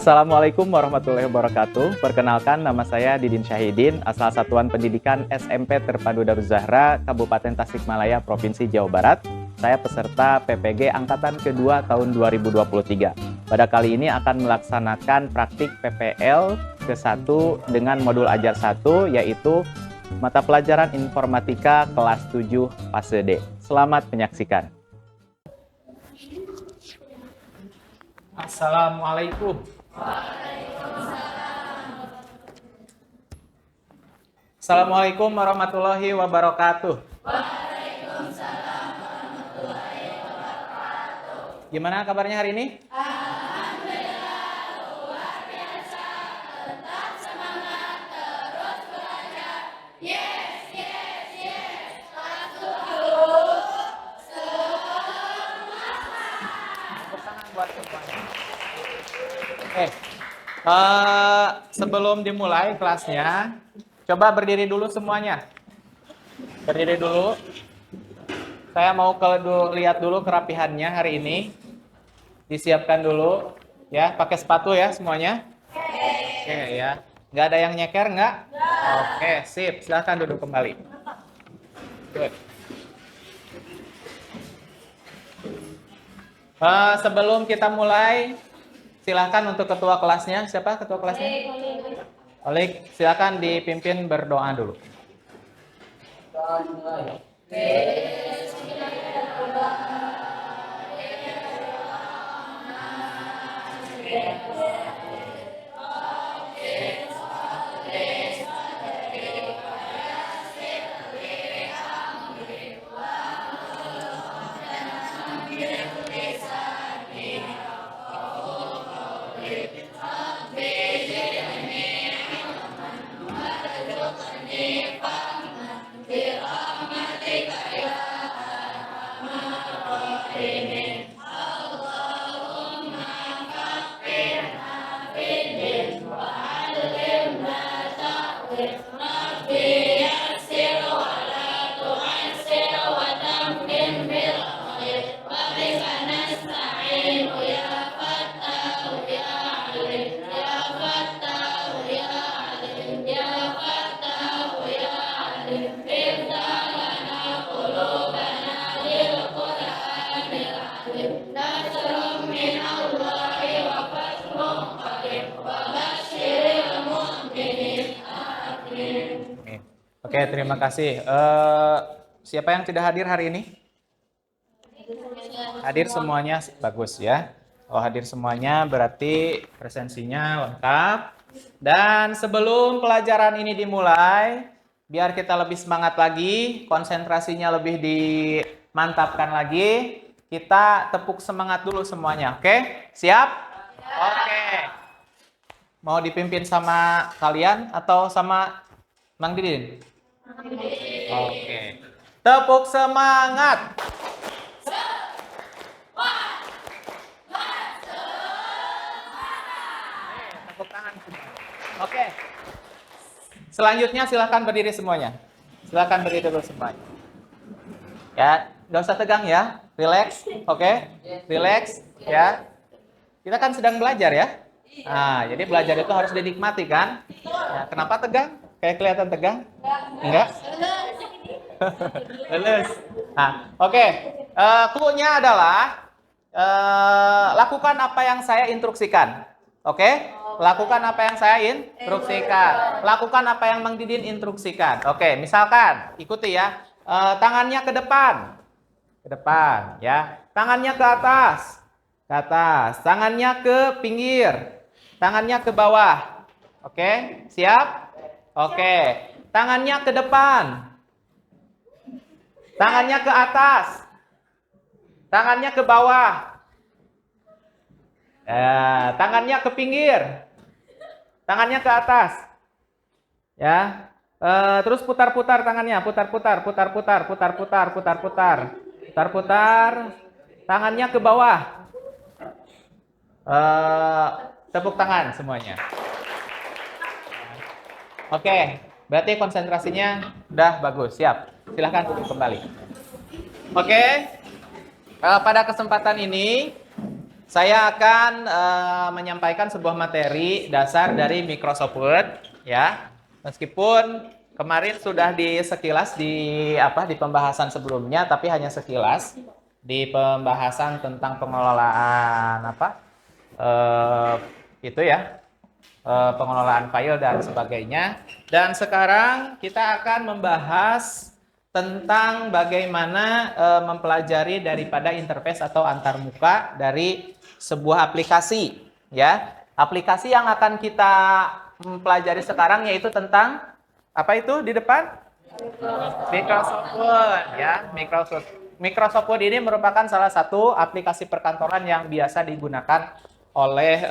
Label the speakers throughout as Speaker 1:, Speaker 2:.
Speaker 1: Assalamualaikum warahmatullahi wabarakatuh. Perkenalkan, nama saya Didin Syahidin, asal Satuan Pendidikan SMP Terpadu Daruz Zahra, Kabupaten Tasikmalaya, Provinsi Jawa Barat. Saya peserta PPG Angkatan Kedua tahun 2023. Pada kali ini akan melaksanakan praktik PPL ke-1 dengan modul ajar 1, yaitu mata pelajaran informatika kelas 7 fase D. Selamat menyaksikan. Assalamualaikum. Assalamualaikum warahmatullahi wabarakatuh. Gimana kabarnya hari ini?
Speaker 2: Alhamdulillah, luar biasa. Tetap semangat, terus belajar. Yes, yes, yes. Satu,
Speaker 1: Tepuk tangan buat semuanya. Sebelum dimulai kelasnya, coba berdiri dulu semuanya. Berdiri dulu. Saya mau lihat dulu kerapihannya hari ini. Disiapkan dulu, ya. Pakai sepatu ya semuanya. Oke ya. Nggak ada yang nyeker nggak? Oke, sip. Silahkan duduk kembali. Good. Sebelum kita mulai, silahkan untuk ketua kelasnya. Siapa ketua kelasnya? Olik, silahkan dipimpin berdoa dulu. Oke, terima kasih. Siapa yang tidak hadir hari ini? Hadir semuanya, bagus ya. Oh, hadir semuanya berarti presensinya lengkap. Dan sebelum pelajaran ini dimulai, biar kita lebih semangat lagi, konsentrasinya lebih dimantapkan lagi, kita tepuk semangat dulu semuanya. Oke? Siap? Oke. Mau dipimpin sama kalian atau sama Mang Didin? Oke. Tepuk semangat. Tepuk tangan semua. Oke. Selanjutnya silakan berdiri semuanya. Silakan berdiri dulu semuanya. Ya, nggak usah tegang ya. Relax, oke? Relax, ya. Kita kan sedang belajar ya. Nah, jadi belajar itu harus dinikmati kan? Ya, kenapa tegang? Kayak kelihatan tegang? Enggak? Lulus. Nah, oke. Clue-nya adalah lakukan apa yang saya instruksikan. Oke? Lakukan apa yang saya instruksikan. Lakukan apa yang Mang Didin instruksikan. Oke, misalkan ikuti ya. Tangannya ke depan. Ke depan, ya. Tangannya ke atas. Ke atas. Tangannya ke pinggir. Tangannya ke bawah. Oke? Siap? Oke. Tangannya ke depan. Tangannya ke atas. Tangannya ke bawah. Tangannya ke pinggir. Tangannya ke atas. Ya. Terus putar-putar tangannya, putar-putar, putar-putar, putar-putar, putar-putar. Putar-putar. Tangannya ke bawah. Tepuk tangan semuanya. Oke, berarti konsentrasinya udah bagus, siap. Silahkan duduk kembali. Oke, pada kesempatan ini saya akan menyampaikan sebuah materi dasar dari Microsoft Word, ya. Meskipun kemarin sudah sekilas di pembahasan sebelumnya, tapi hanya sekilas di pembahasan tentang pengelolaan pengelolaan file dan sebagainya. Dan sekarang kita akan membahas tentang bagaimana mempelajari daripada interface atau antarmuka dari sebuah aplikasi, ya. Aplikasi yang akan kita pelajari sekarang yaitu tentang apa itu di depan? Microsoft Word, ya. Microsoft Word ini merupakan salah satu aplikasi perkantoran yang biasa digunakan oleh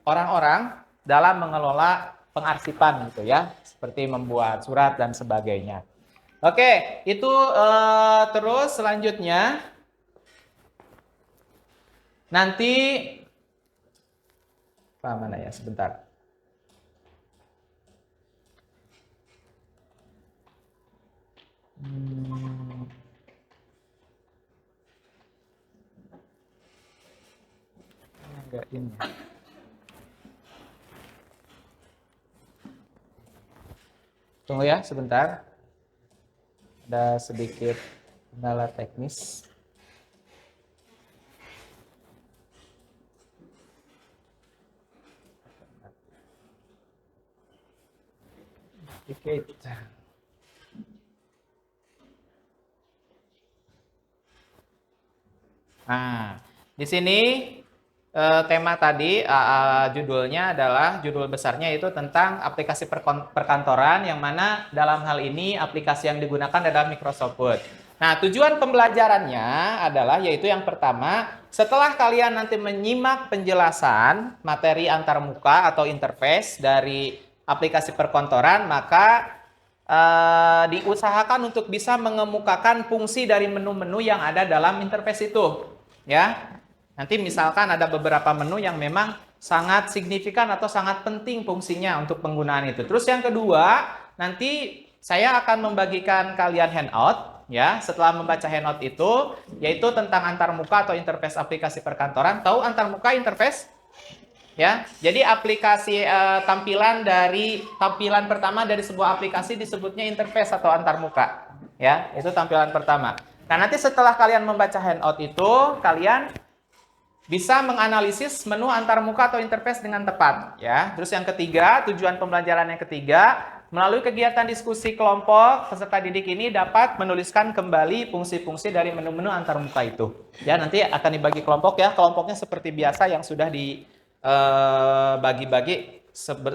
Speaker 1: orang-orang dalam mengelola pengarsipan gitu ya, seperti membuat surat dan sebagainya. Oke, itu terus selanjutnya nanti mana ya, sebentar. Enggak ini. Tunggu ya sebentar. Ada sedikit kendala teknis. Sedikit. Nah, di sini tema tadi judulnya adalah, judul besarnya itu tentang aplikasi perkantoran, yang mana dalam hal ini aplikasi yang digunakan adalah Microsoft Word. Nah, tujuan pembelajarannya adalah yaitu yang pertama, setelah kalian nanti menyimak penjelasan materi antarmuka atau interface dari aplikasi perkantoran, maka diusahakan untuk bisa mengemukakan fungsi dari menu-menu yang ada dalam interface itu, ya. Nanti misalkan ada beberapa menu yang memang sangat signifikan atau sangat penting fungsinya untuk penggunaan itu. Terus yang kedua, nanti saya akan membagikan kalian handout, ya. Setelah membaca handout itu, yaitu tentang antarmuka atau interface aplikasi perkantoran. Tahu antarmuka interface? Ya, jadi aplikasi tampilan pertama dari sebuah aplikasi disebutnya interface atau antarmuka. Ya, itu tampilan pertama. Nah, nanti setelah kalian membaca handout itu, kalian bisa menganalisis menu antarmuka atau interface dengan tepat, ya. Terus yang ketiga, tujuan pembelajaran yang ketiga, melalui kegiatan diskusi kelompok, peserta didik ini dapat menuliskan kembali fungsi-fungsi dari menu-menu antarmuka itu. Ya, nanti akan dibagi kelompok, ya. Kelompoknya seperti biasa yang sudah dibagi-bagi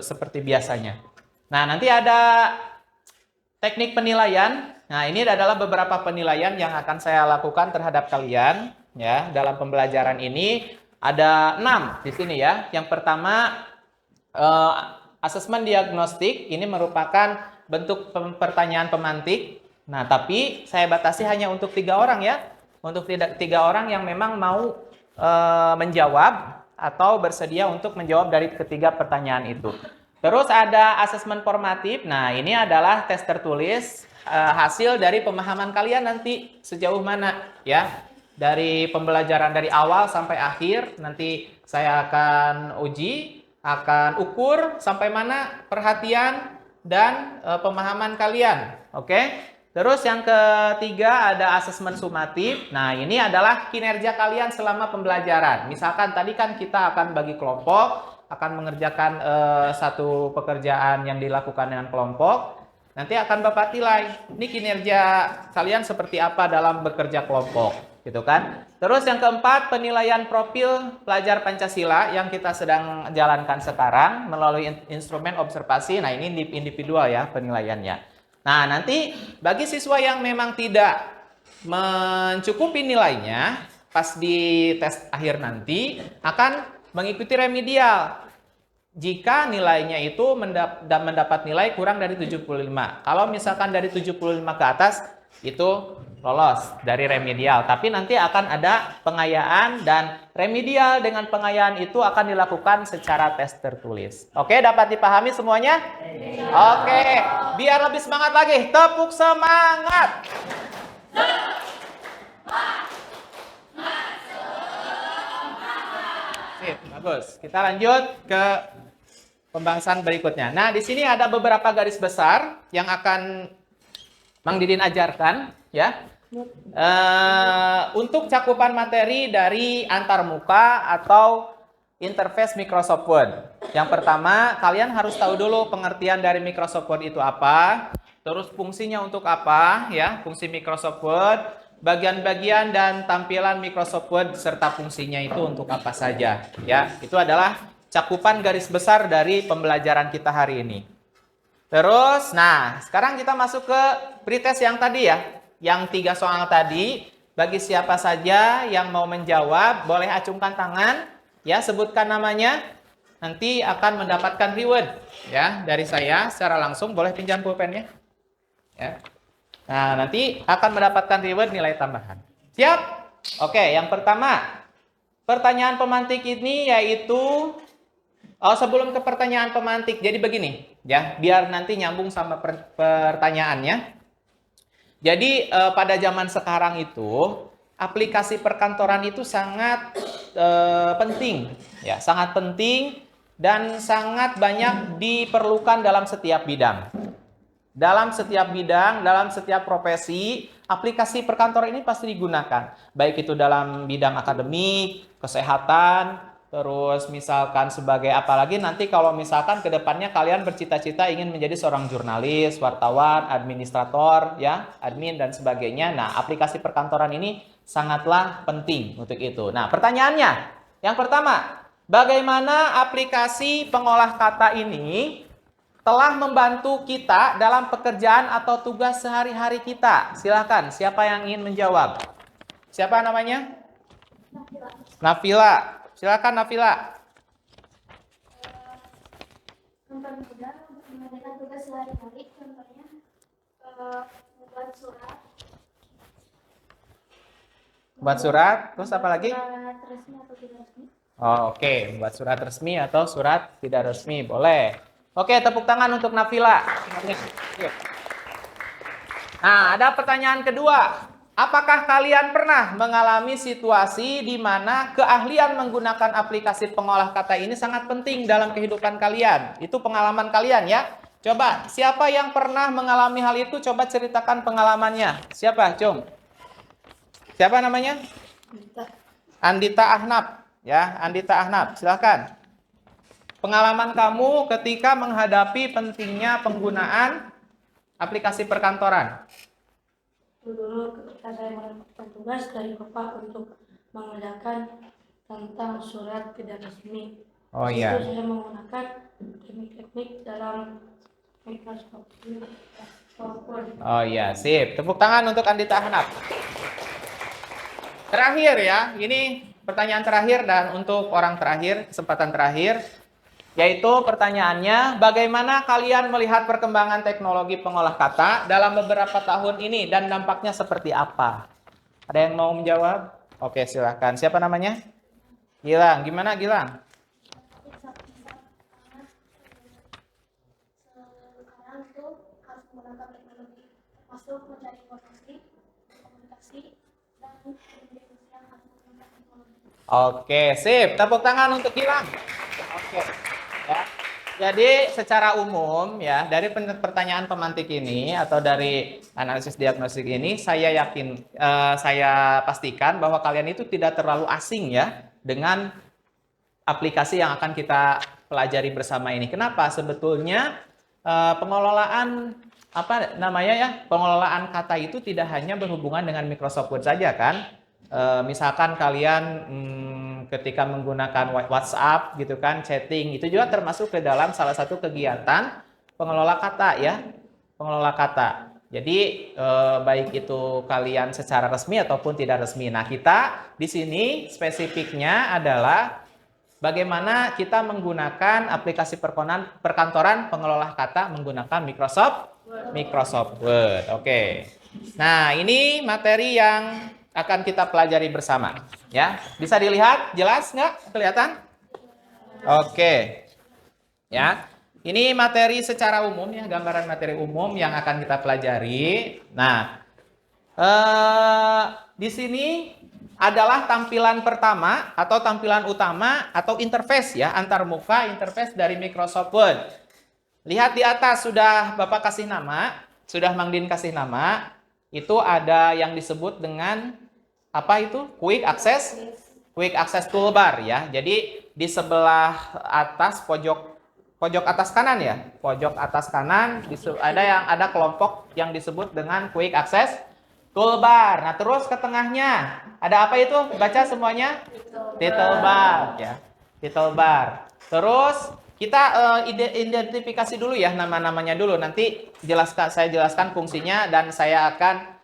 Speaker 1: seperti biasanya. Nah, nanti ada teknik penilaian. Nah, ini adalah beberapa penilaian yang akan saya lakukan terhadap kalian. Ya, dalam pembelajaran ini ada 6 di sini, ya. Yang pertama, asesmen diagnostik. Ini merupakan bentuk pertanyaan pemantik. Nah, tapi saya batasi hanya untuk 3 orang, ya. Untuk 3 orang yang memang mau menjawab atau bersedia untuk menjawab dari ketiga pertanyaan itu. Terus ada asesmen formatif. Nah, ini adalah tes tertulis hasil dari pemahaman kalian nanti sejauh mana, ya. Dari pembelajaran dari awal sampai akhir, nanti saya akan uji, akan ukur sampai mana perhatian dan pemahaman kalian. Oke? Terus yang ketiga ada asesmen sumatif. Nah, ini adalah kinerja kalian selama pembelajaran. Misalkan tadi kan kita akan bagi kelompok, akan mengerjakan satu pekerjaan yang dilakukan dengan kelompok. Nanti akan Bapak nilai, ini kinerja kalian seperti apa dalam bekerja kelompok. Gitu kan. Terus yang keempat, penilaian profil pelajar Pancasila yang kita sedang jalankan sekarang melalui instrumen observasi. Nah, ini individual, ya, penilaiannya. Nah, nanti bagi siswa yang memang tidak mencukupi nilainya, pas di tes akhir nanti akan mengikuti remedial. Jika nilainya itu mendapat nilai kurang dari 75. Kalau misalkan dari 75 ke atas, itu lolos dari remedial. Tapi nanti akan ada pengayaan, dan remedial dengan pengayaan itu akan dilakukan secara tes tertulis. Oke, dapat dipahami semuanya? Oke, biar lebih semangat lagi, tepuk semangat. Bagus. Kita lanjut ke pembahasan berikutnya. Nah, di sini ada beberapa garis besar yang akan Mang Didin ajarkan, ya. Untuk cakupan materi dari antarmuka atau interface Microsoft Word. Yang pertama, kalian harus tahu dulu pengertian dari Microsoft Word itu apa, terus fungsinya untuk apa, ya, fungsi Microsoft Word, bagian-bagian dan tampilan Microsoft Word serta fungsinya itu untuk apa saja, ya. Itu adalah cakupan garis besar dari pembelajaran kita hari ini. Terus, nah, sekarang kita masuk ke pretest yang tadi ya. Yang 3 soal tadi, bagi siapa saja yang mau menjawab, boleh acungkan tangan, ya, sebutkan namanya, nanti akan mendapatkan reward, ya, dari saya secara langsung. Boleh pinjam pulpennya, ya. Nah, nanti akan mendapatkan reward nilai tambahan. Siap? Oke, yang pertama, pertanyaan pemantik ini yaitu, sebelum ke pertanyaan pemantik, jadi begini, ya, biar nanti nyambung sama pertanyaannya. Jadi pada zaman sekarang itu aplikasi perkantoran itu sangat penting, ya, sangat penting dan sangat banyak diperlukan dalam setiap bidang. Dalam setiap bidang, dalam setiap profesi, aplikasi perkantoran ini pasti digunakan. Baik itu dalam bidang akademik, kesehatan, terus misalkan sebagai apalagi nanti kalau misalkan ke depannya kalian bercita-cita ingin menjadi seorang jurnalis, wartawan, administrator, ya, admin dan sebagainya. Nah, aplikasi perkantoran ini sangatlah penting untuk itu. Nah, pertanyaannya, yang pertama, bagaimana aplikasi pengolah kata ini telah membantu kita dalam pekerjaan atau tugas sehari-hari kita? Silakan, siapa yang ingin menjawab? Siapa namanya? Nafila. Silakan Nafila.
Speaker 2: Contoh mudah untuk mengerjakan tugas sehari-hari, contohnya membuat surat.
Speaker 1: Buat surat, terus apa lagi?
Speaker 2: Surat resmi atau tidak resmi.
Speaker 1: Oh, oke, buat surat resmi atau surat tidak resmi, boleh. Oke, tepuk tangan untuk Nafila. Nah, ada pertanyaan kedua. Apakah kalian pernah mengalami situasi di mana keahlian menggunakan aplikasi pengolah kata ini sangat penting dalam kehidupan kalian? Itu pengalaman kalian ya. Coba, siapa yang pernah mengalami hal itu? Coba ceritakan pengalamannya. Siapa, Cung? Siapa namanya? Andita Ahnab. Ya, Andita Ahnab, silakan. Pengalaman kamu ketika menghadapi pentingnya penggunaan aplikasi perkantoran.
Speaker 3: Dulu ketika saya mendapatkan tugas dari Bapak untuk mengerjakan tentang surat tidak resmi.
Speaker 1: Oh
Speaker 3: Itu
Speaker 1: iya.
Speaker 3: saya menggunakan teknik-teknik dalam Microsoft Word.
Speaker 1: Oh iya, sip. Tepuk tangan untuk Andita Ahnab. Terakhir ya, ini pertanyaan terakhir dan untuk orang terakhir, kesempatan terakhir. Yaitu pertanyaannya, bagaimana kalian melihat perkembangan teknologi pengolah kata dalam beberapa tahun ini dan dampaknya seperti apa? Ada yang mau menjawab? Oke, silahkan. Siapa namanya? Gilang. Gimana Gilang?
Speaker 2: Sekarang itu harus menggunakan teknologi, termasuk mencari informasi, komunikasi, dan media sosial harus menggunakan teknologi.
Speaker 1: Oke, sip. Tepuk tangan untuk Gilang. Oke. Ya. Jadi secara umum ya dari pertanyaan pemantik ini atau dari analisis diagnostik ini saya yakin saya pastikan bahwa kalian itu tidak terlalu asing ya dengan aplikasi yang akan kita pelajari bersama ini. Kenapa? Sebetulnya pengelolaan apa namanya ya? Pengelolaan kata itu tidak hanya berhubungan dengan Microsoft Word saja kan? Misalkan kalian ketika menggunakan WhatsApp gitu kan, chatting, itu juga termasuk ke dalam salah satu kegiatan pengelola kata ya, pengelola kata. Jadi baik itu kalian secara resmi ataupun tidak resmi. Nah, kita di sini spesifiknya adalah bagaimana kita menggunakan aplikasi perkantoran pengelola kata menggunakan Microsoft Word. Oke. Nah, ini materi yang akan kita pelajari bersama, ya. Bisa dilihat jelas nggak? Kelihatan? Oke, ya. Ini materi secara umum ya, gambaran materi umum yang akan kita pelajari. Nah, di sini adalah tampilan pertama atau tampilan utama atau interface ya, antar muka interface dari Microsoft Word. Lihat di atas sudah Bapak kasih nama, sudah Mang Din kasih nama. Itu ada yang disebut dengan apa itu? Quick Access Toolbar ya. Jadi di sebelah atas pojok atas kanan ya. Pojok atas kanan ada kelompok yang disebut dengan Quick Access Toolbar. Nah, terus ke tengahnya ada apa itu? Baca semuanya. Title bar ya. Title bar. Terus kita identifikasi dulu ya nama-namanya dulu. Nanti saya jelaskan fungsinya dan saya akan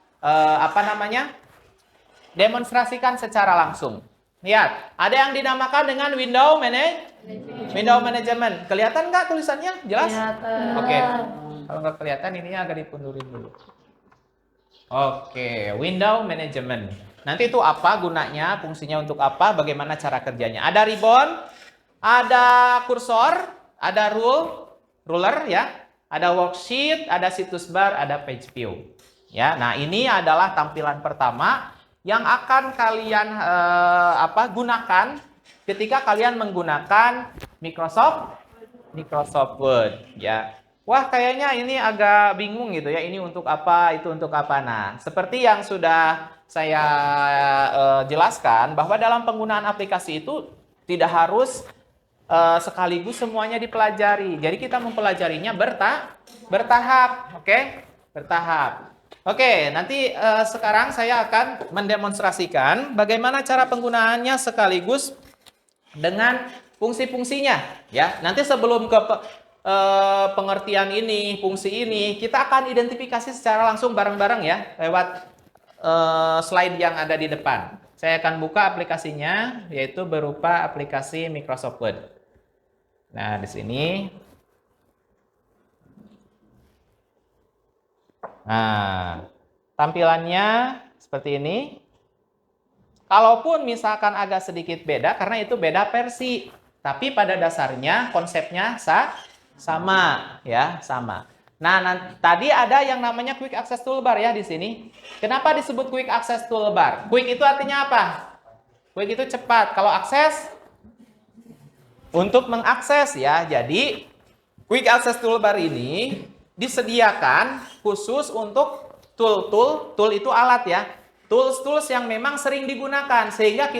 Speaker 1: demonstrasikan secara langsung. Lihat, ada yang dinamakan dengan Window Management. Kelihatan nggak tulisannya? Jelas? Oke. Kalau nggak kelihatan ini agak dipundurin dulu. Oke, Window Management. Nanti itu apa gunanya, fungsinya untuk apa, bagaimana cara kerjanya. Ada ribbon, ada kursor, ada ruler ya, ada worksheet, ada situs bar, ada page view. Ya, nah ini adalah tampilan pertama yang akan kalian gunakan ketika kalian menggunakan Microsoft Word ya. Wah, kayaknya ini agak bingung gitu ya. Ini untuk apa, itu untuk apa. Nah, seperti yang sudah saya jelaskan bahwa dalam penggunaan aplikasi itu tidak harus sekaligus semuanya dipelajari. Jadi kita mempelajarinya bertahap, oke? Bertahap. Oke, nanti sekarang saya akan mendemonstrasikan bagaimana cara penggunaannya sekaligus dengan fungsi-fungsinya ya. Nanti sebelum ke pengertian ini, fungsi ini, kita akan identifikasi secara langsung bareng-bareng ya lewat slide yang ada di depan. Saya akan buka aplikasinya, yaitu berupa aplikasi Microsoft Word. Nah, di sini. Nah, tampilannya seperti ini. Kalaupun misalkan agak sedikit beda, karena itu beda versi. Tapi pada dasarnya konsepnya sama ya, sama. Nah, tadi ada yang namanya Quick Access Toolbar ya di sini. Kenapa disebut Quick Access Toolbar? Quick itu artinya apa? Quick itu cepat. Kalau akses untuk mengakses ya. Jadi Quick Access Toolbar ini disediakan khusus untuk tool itu alat ya. Tools yang memang sering digunakan sehingga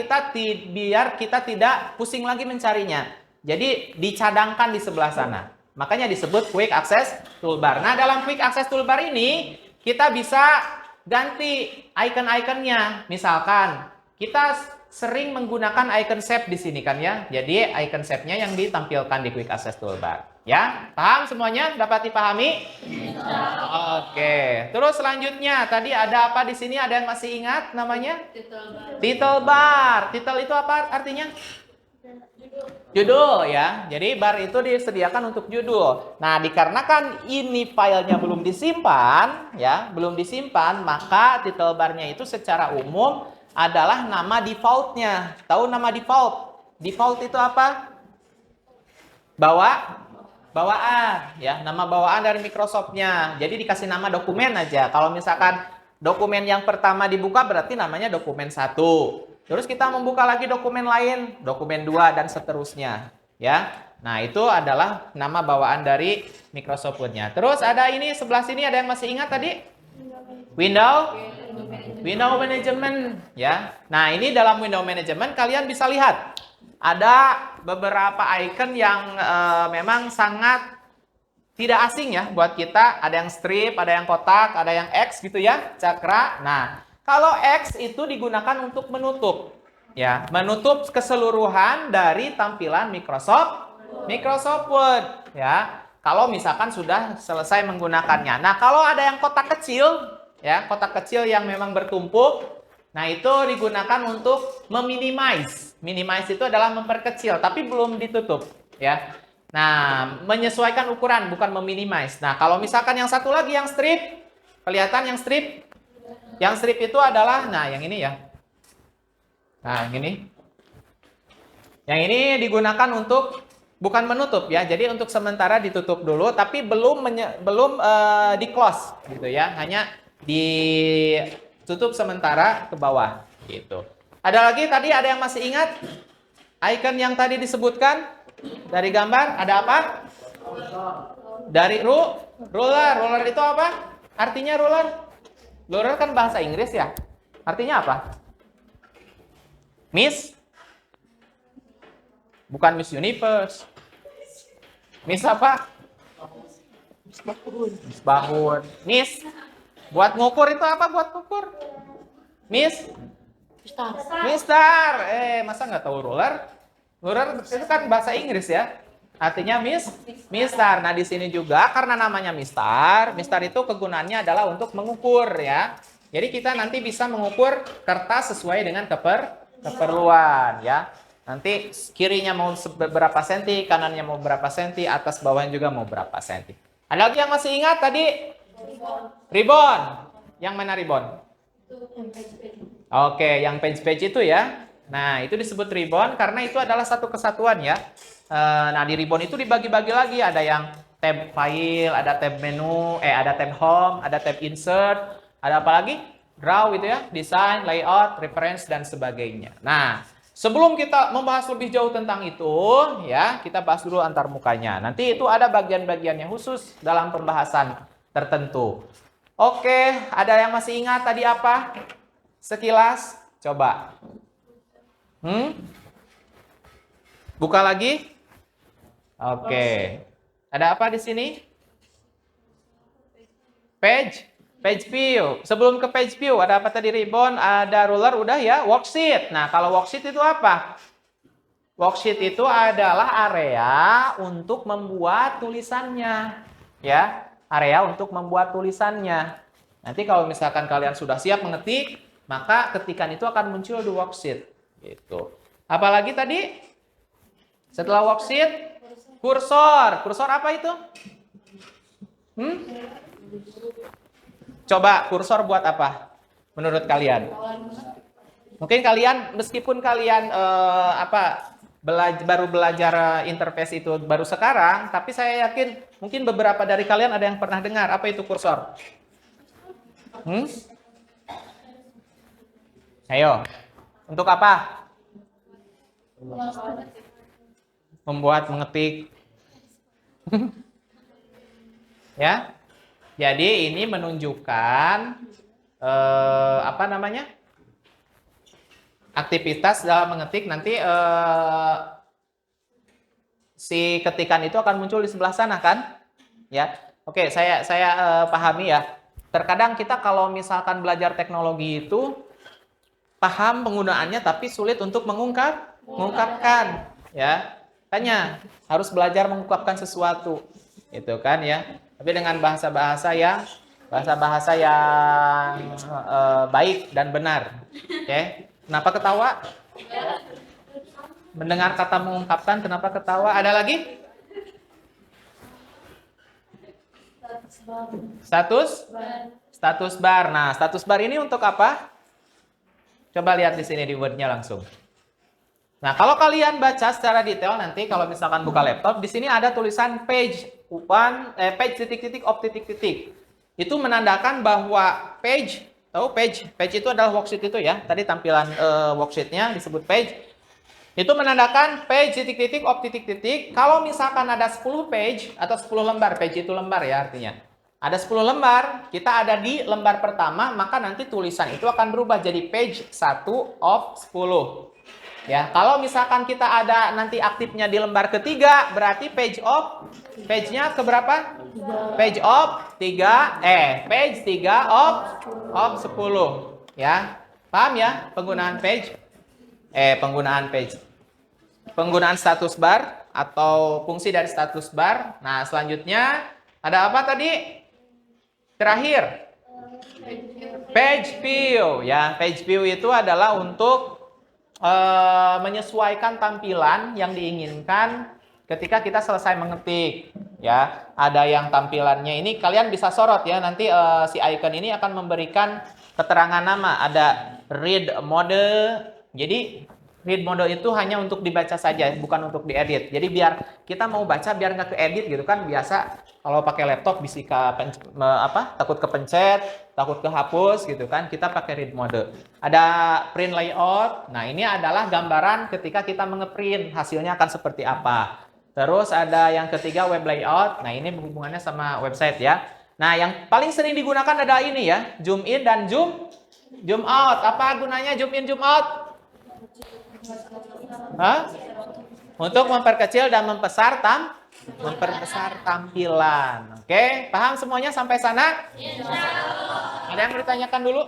Speaker 1: biar kita tidak pusing lagi mencarinya. Jadi dicadangkan di sebelah sana. Makanya disebut Quick Access Toolbar. Nah, dalam Quick Access Toolbar ini kita bisa ganti icon-iconnya. Misalkan kita sering menggunakan icon shape di sini kan ya. Jadi icon shape-nya yang ditampilkan di Quick Access Toolbar. Ya, paham semuanya? Dapat dipahami? Oke. Terus selanjutnya tadi ada apa di sini? Ada yang masih ingat namanya? Title bar. Title itu apa artinya? Judul ya. Jadi bar itu disediakan untuk judul. Nah, dikarenakan ini filenya belum disimpan ya, maka title barnya itu secara umum adalah nama defaultnya. Tahu nama default? Default itu apa? Bawaan ya, nama bawaan dari Microsoft-nya. Jadi dikasih nama dokumen aja. Kalau misalkan dokumen yang pertama dibuka berarti namanya dokumen 1. Terus kita membuka lagi dokumen lain, dokumen 2 dan seterusnya ya. Nah, itu adalah nama bawaan dari Microsoft Word-nya. Terus ada ini sebelah sini, ada yang masih ingat tadi? Window Management ya. Nah, ini dalam Window Management kalian bisa lihat ada beberapa icon yang memang sangat tidak asing ya buat kita. Ada yang strip, ada yang kotak, ada yang X gitu ya, cakra. Nah, kalau X itu digunakan untuk menutup ya, menutup keseluruhan dari tampilan Microsoft Word ya. Kalau misalkan sudah selesai menggunakannya. Nah, kalau ada yang kotak kecil ya, kotak kecil yang memang bertumpuk, nah itu digunakan untuk meminimize. Minimize itu adalah memperkecil, tapi belum ditutup ya. Nah, menyesuaikan ukuran, bukan meminimize. Nah, kalau misalkan yang satu lagi yang strip, kelihatan yang strip? Yang strip itu adalah, nah yang ini ya. Nah, yang ini. Yang ini digunakan untuk bukan menutup ya. Jadi untuk sementara ditutup dulu, tapi belum di close gitu ya. Hanya ditutup sementara ke bawah gitu. Ada lagi tadi ada yang masih ingat? Icon yang tadi disebutkan dari gambar ada apa? Dari ruler. Ruler itu apa? Artinya ruler? Ruler kan bahasa Inggris ya. Artinya apa? Miss? Bukan Miss Universe. Miss apa? Miss Bahun. Miss? Buat ngukur itu apa buat ngukur? Miss? Mister. Masa nggak tahu ruler? Ruler itu kan bahasa Inggris ya. Artinya Mister. Nah, di sini juga karena namanya Mister itu kegunaannya adalah untuk mengukur ya. Jadi kita nanti bisa mengukur kertas sesuai dengan keperluan ya. Nanti kirinya mau berapa senti, kanannya mau berapa senti, atas bawahnya juga mau berapa senti. Ada lagi yang masih ingat tadi? Ribbon. Yang mana ribbon? Oke, yang page itu ya. Nah, itu disebut ribbon karena itu adalah satu kesatuan ya. Nah, di ribbon itu dibagi-bagi lagi. Ada yang tab file, ada tab menu, ada tab home, ada tab insert, ada apa lagi? Draw itu ya, design, layout, reference, dan sebagainya. Nah, sebelum kita membahas lebih jauh tentang itu, ya, kita bahas dulu antar mukanya. Nanti itu ada bagian-bagiannya khusus dalam pembahasan tertentu. Oke, ada yang masih ingat tadi apa? Sekilas, coba. Buka lagi. Oke. Ada apa di sini? Page view. Sebelum ke page view, ada apa tadi? Ribbon, ada ruler, udah ya. Worksheet. Nah, kalau worksheet itu apa? Worksheet itu adalah area untuk membuat tulisannya. Ya, area untuk membuat tulisannya. Nanti kalau misalkan kalian sudah siap mengetik, maka ketikan itu akan muncul di worksheet. Gitu. Apalagi tadi? Setelah worksheet, kursor. Kursor apa itu? Coba kursor buat apa? Menurut kalian? Mungkin kalian meskipun kalian baru belajar interface itu baru sekarang, tapi saya yakin mungkin beberapa dari kalian ada yang pernah dengar apa itu kursor. Ayo. Untuk apa? Membuat, mengetik. Ya. Jadi ini menunjukkan apa namanya? Aktivitas dalam mengetik nanti si ketikan itu akan muncul di sebelah sana kan? Ya. Oke, saya pahami ya. Terkadang kita kalau misalkan belajar teknologi itu paham penggunaannya tapi sulit untuk mengungkapkan ya. Makanya harus belajar mengungkapkan sesuatu. Itu kan ya. Tapi dengan bahasa-bahasa yang baik dan benar. Oke. Kenapa ketawa? Mendengar kata mengungkapkan, kenapa ketawa? Ada lagi? Status bar. Nah, status bar ini untuk apa? Coba lihat di sini di word-nya langsung. Nah, kalau kalian baca secara detail nanti kalau misalkan buka laptop, di sini ada tulisan page titik-titik of titik-titik. Itu menandakan bahwa page itu adalah worksheet itu ya. Tadi tampilan worksheet-nya disebut page. Itu menandakan page titik-titik of titik-titik. Kalau misalkan ada 10 page atau 10 lembar, page itu lembar ya artinya. Ada 10 lembar, kita ada di lembar pertama, maka nanti tulisan itu akan berubah jadi page 1 of 10. Ya, kalau misalkan kita ada nanti aktifnya di lembar ketiga, berarti page-nya ke berapa? Page of 3, page 3 of 10. Ya, paham ya penggunaan page? Penggunaan status bar atau fungsi dari status bar. Nah, selanjutnya ada apa tadi? Terakhir, page view. Ya, page view itu adalah untuk menyesuaikan tampilan yang diinginkan ketika kita selesai mengetik. Ya, ada yang tampilannya ini kalian bisa sorot ya. Nanti si icon ini akan memberikan keterangan nama. Ada read mode. Jadi Read mode itu hanya untuk dibaca saja, bukan untuk diedit. Jadi biar kita mau baca biar nggak keedit gitu kan. Biasa kalau pakai laptop bisa takut kepencet, takut kehapus gitu kan. Kita pakai read mode. Ada print layout. Nah, ini adalah gambaran ketika kita mengeprint, hasilnya akan seperti apa. Terus ada yang ketiga web layout. Nah, ini hubungannya sama website ya. Nah, yang paling sering digunakan ada ini ya, zoom in dan zoom out. Apa gunanya zoom in, zoom out? Hah? Untuk memperkecil dan memperbesar tampilan. Oke, paham semuanya sampai sana? Ada yang mau ditanyakan dulu?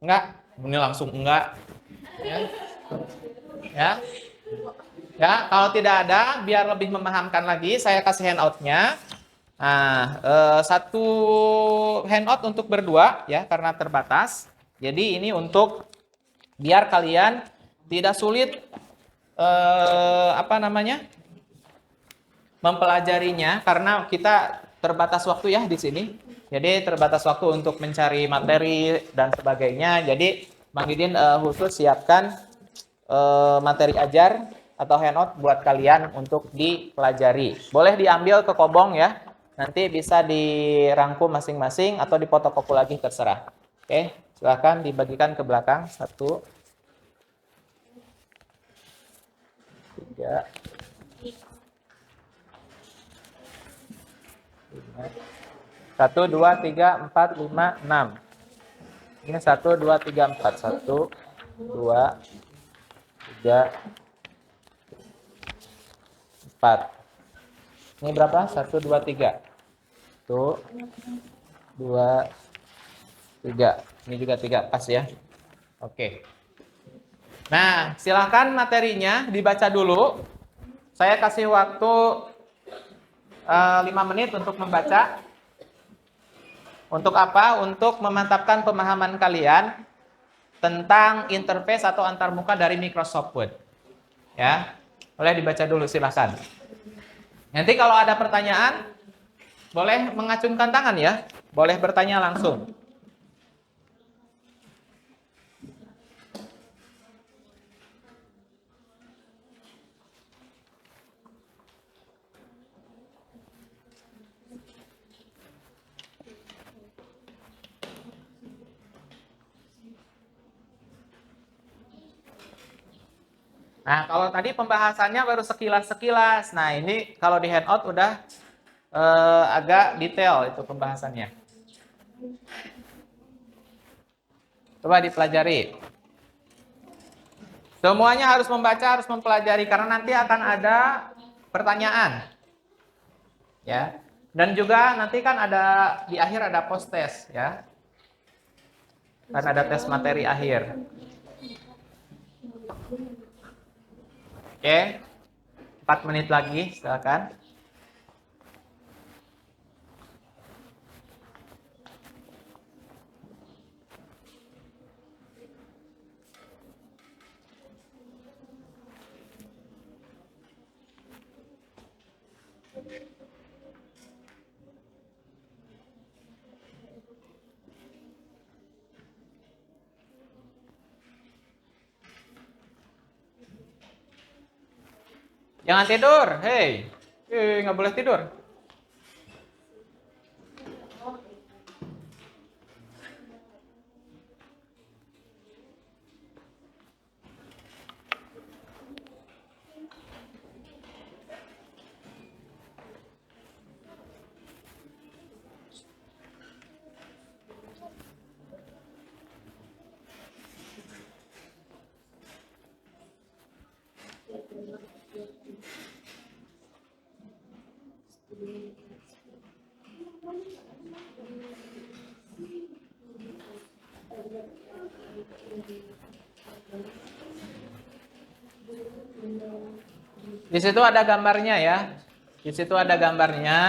Speaker 1: Enggak? Ini langsung enggak. Ya. Ya. Ya, kalau tidak ada, biar lebih memahamkan lagi, saya kasih handout-nya. Nah, satu handout untuk berdua ya, karena terbatas. Jadi ini untuk biar kalian tidak sulit mempelajarinya karena kita terbatas waktu ya di sini. Jadi terbatas waktu untuk mencari materi dan sebagainya. Jadi Bang Didin khusus siapkan materi ajar atau handout buat kalian untuk dipelajari. Boleh diambil ke Kobong ya. Nanti bisa dirangkum masing-masing atau difotokopi lagi terserah. Oke, silakan dibagikan ke belakang. 1, 3, 1, 2, 3, 4, 5, 6. Ini 1, 2, 3, 4. 1, 2, 3, 4. Ini berapa? 1, 2, 3. 1, 2, 3. Ini juga 3. Pas ya. Oke. Nah, silahkan materinya dibaca dulu. Saya kasih waktu 5 menit untuk membaca. Untuk apa? Untuk memantapkan pemahaman kalian tentang interface atau antarmuka dari Microsoft Word. Ya, boleh dibaca dulu silahkan. Nanti kalau ada pertanyaan, boleh mengacungkan tangan ya. Boleh bertanya langsung. Nah, kalau tadi pembahasannya baru sekilas-sekilas. Nah, ini kalau di handout udah agak detail itu pembahasannya. Coba dipelajari. Semuanya harus membaca, harus mempelajari karena nanti akan ada pertanyaan. Ya. Dan juga nanti kan ada di akhir ada post test ya. Kan ada tes materi akhir. Oke. 4 menit lagi, silakan. Jangan tidur, hei. Nggak boleh tidur. Di situ ada gambarnya ya. Di situ ada gambarnya.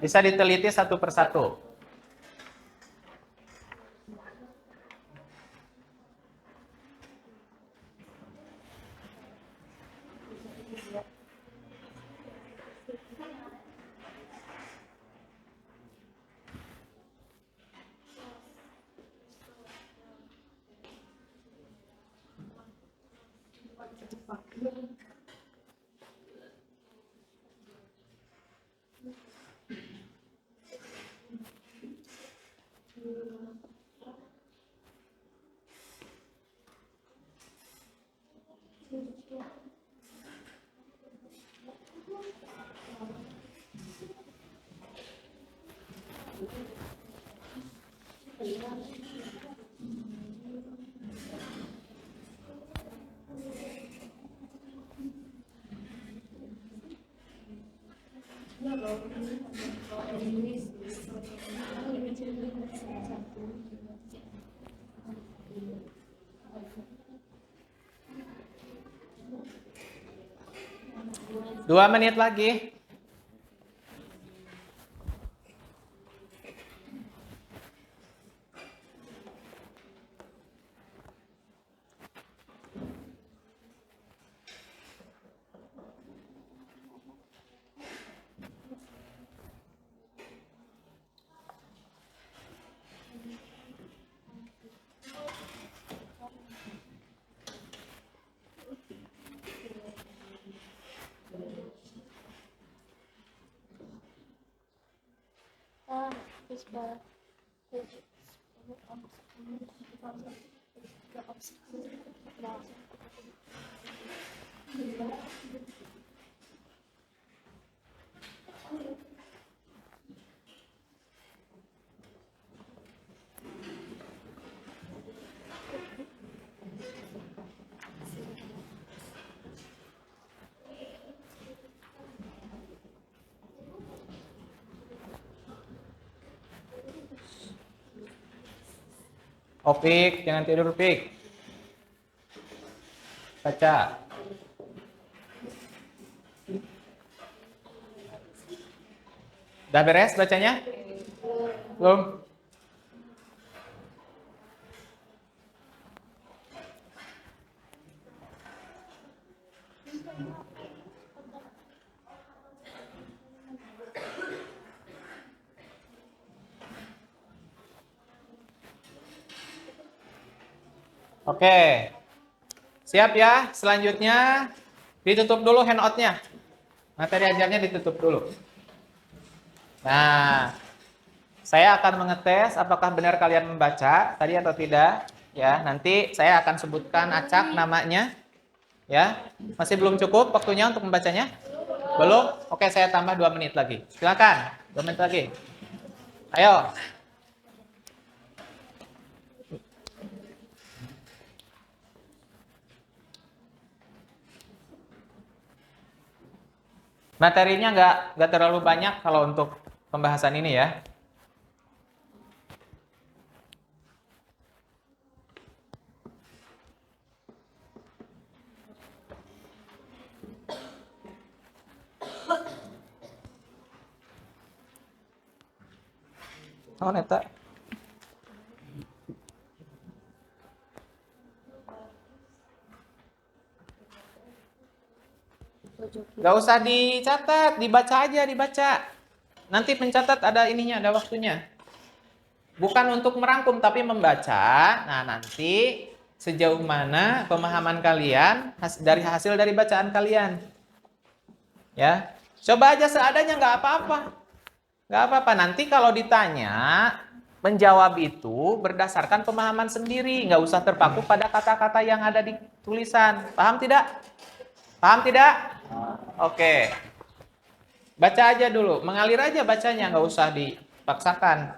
Speaker 1: Bisa diteliti satu persatu. Dua menit lagi. Opik, jangan tidur, Pik. Baca. Udah beres bacanya? Belum? Oke. Siap ya? Selanjutnya ditutup dulu handout-nya. Materi ajarnya ditutup dulu. Nah, saya akan mengetes apakah benar kalian membaca tadi atau tidak. Ya, nanti saya akan sebutkan acak namanya. Ya, masih belum cukup waktunya untuk membacanya? Belum? Oke, saya tambah 2 menit lagi. Silakan, 2 menit lagi. Ayo. Materinya nggak terlalu banyak kalau untuk pembahasan ini ya. Oh, neta. Gak usah dicatat, dibaca aja, dibaca. Nanti pencatat ada ininya, ada waktunya. Bukan untuk merangkum, tapi membaca. Nah, nanti sejauh mana pemahaman kalian dari hasil dari bacaan kalian. Ya, coba aja seadanya, nggak apa-apa. Nggak apa-apa, nanti kalau ditanya, menjawab itu berdasarkan pemahaman sendiri. Nggak usah terpaku pada kata-kata yang ada di tulisan. Paham tidak? Paham tidak? Oke. Baca aja dulu, mengalir aja bacanya, nggak usah dipaksakan.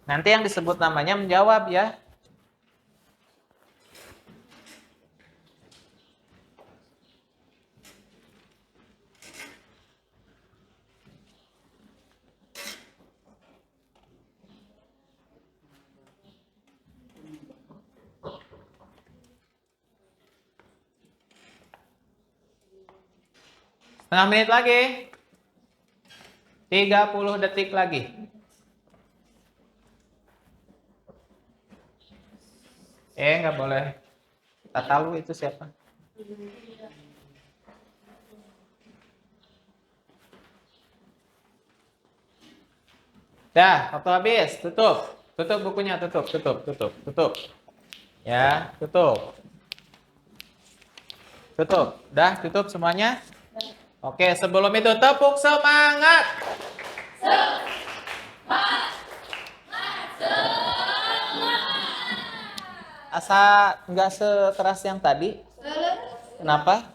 Speaker 1: Nanti yang disebut namanya menjawab ya. Setengah menit lagi. 30 detik lagi. Nggak boleh. Tatalu itu siapa? Dah, waktu habis. Tutup. Tutup bukunya, tutup. Ya, tutup. Tutup. Udah, tutup semuanya? Oke, sebelum itu tepuk semangat. Asa nggak sekeras yang tadi? Kenapa?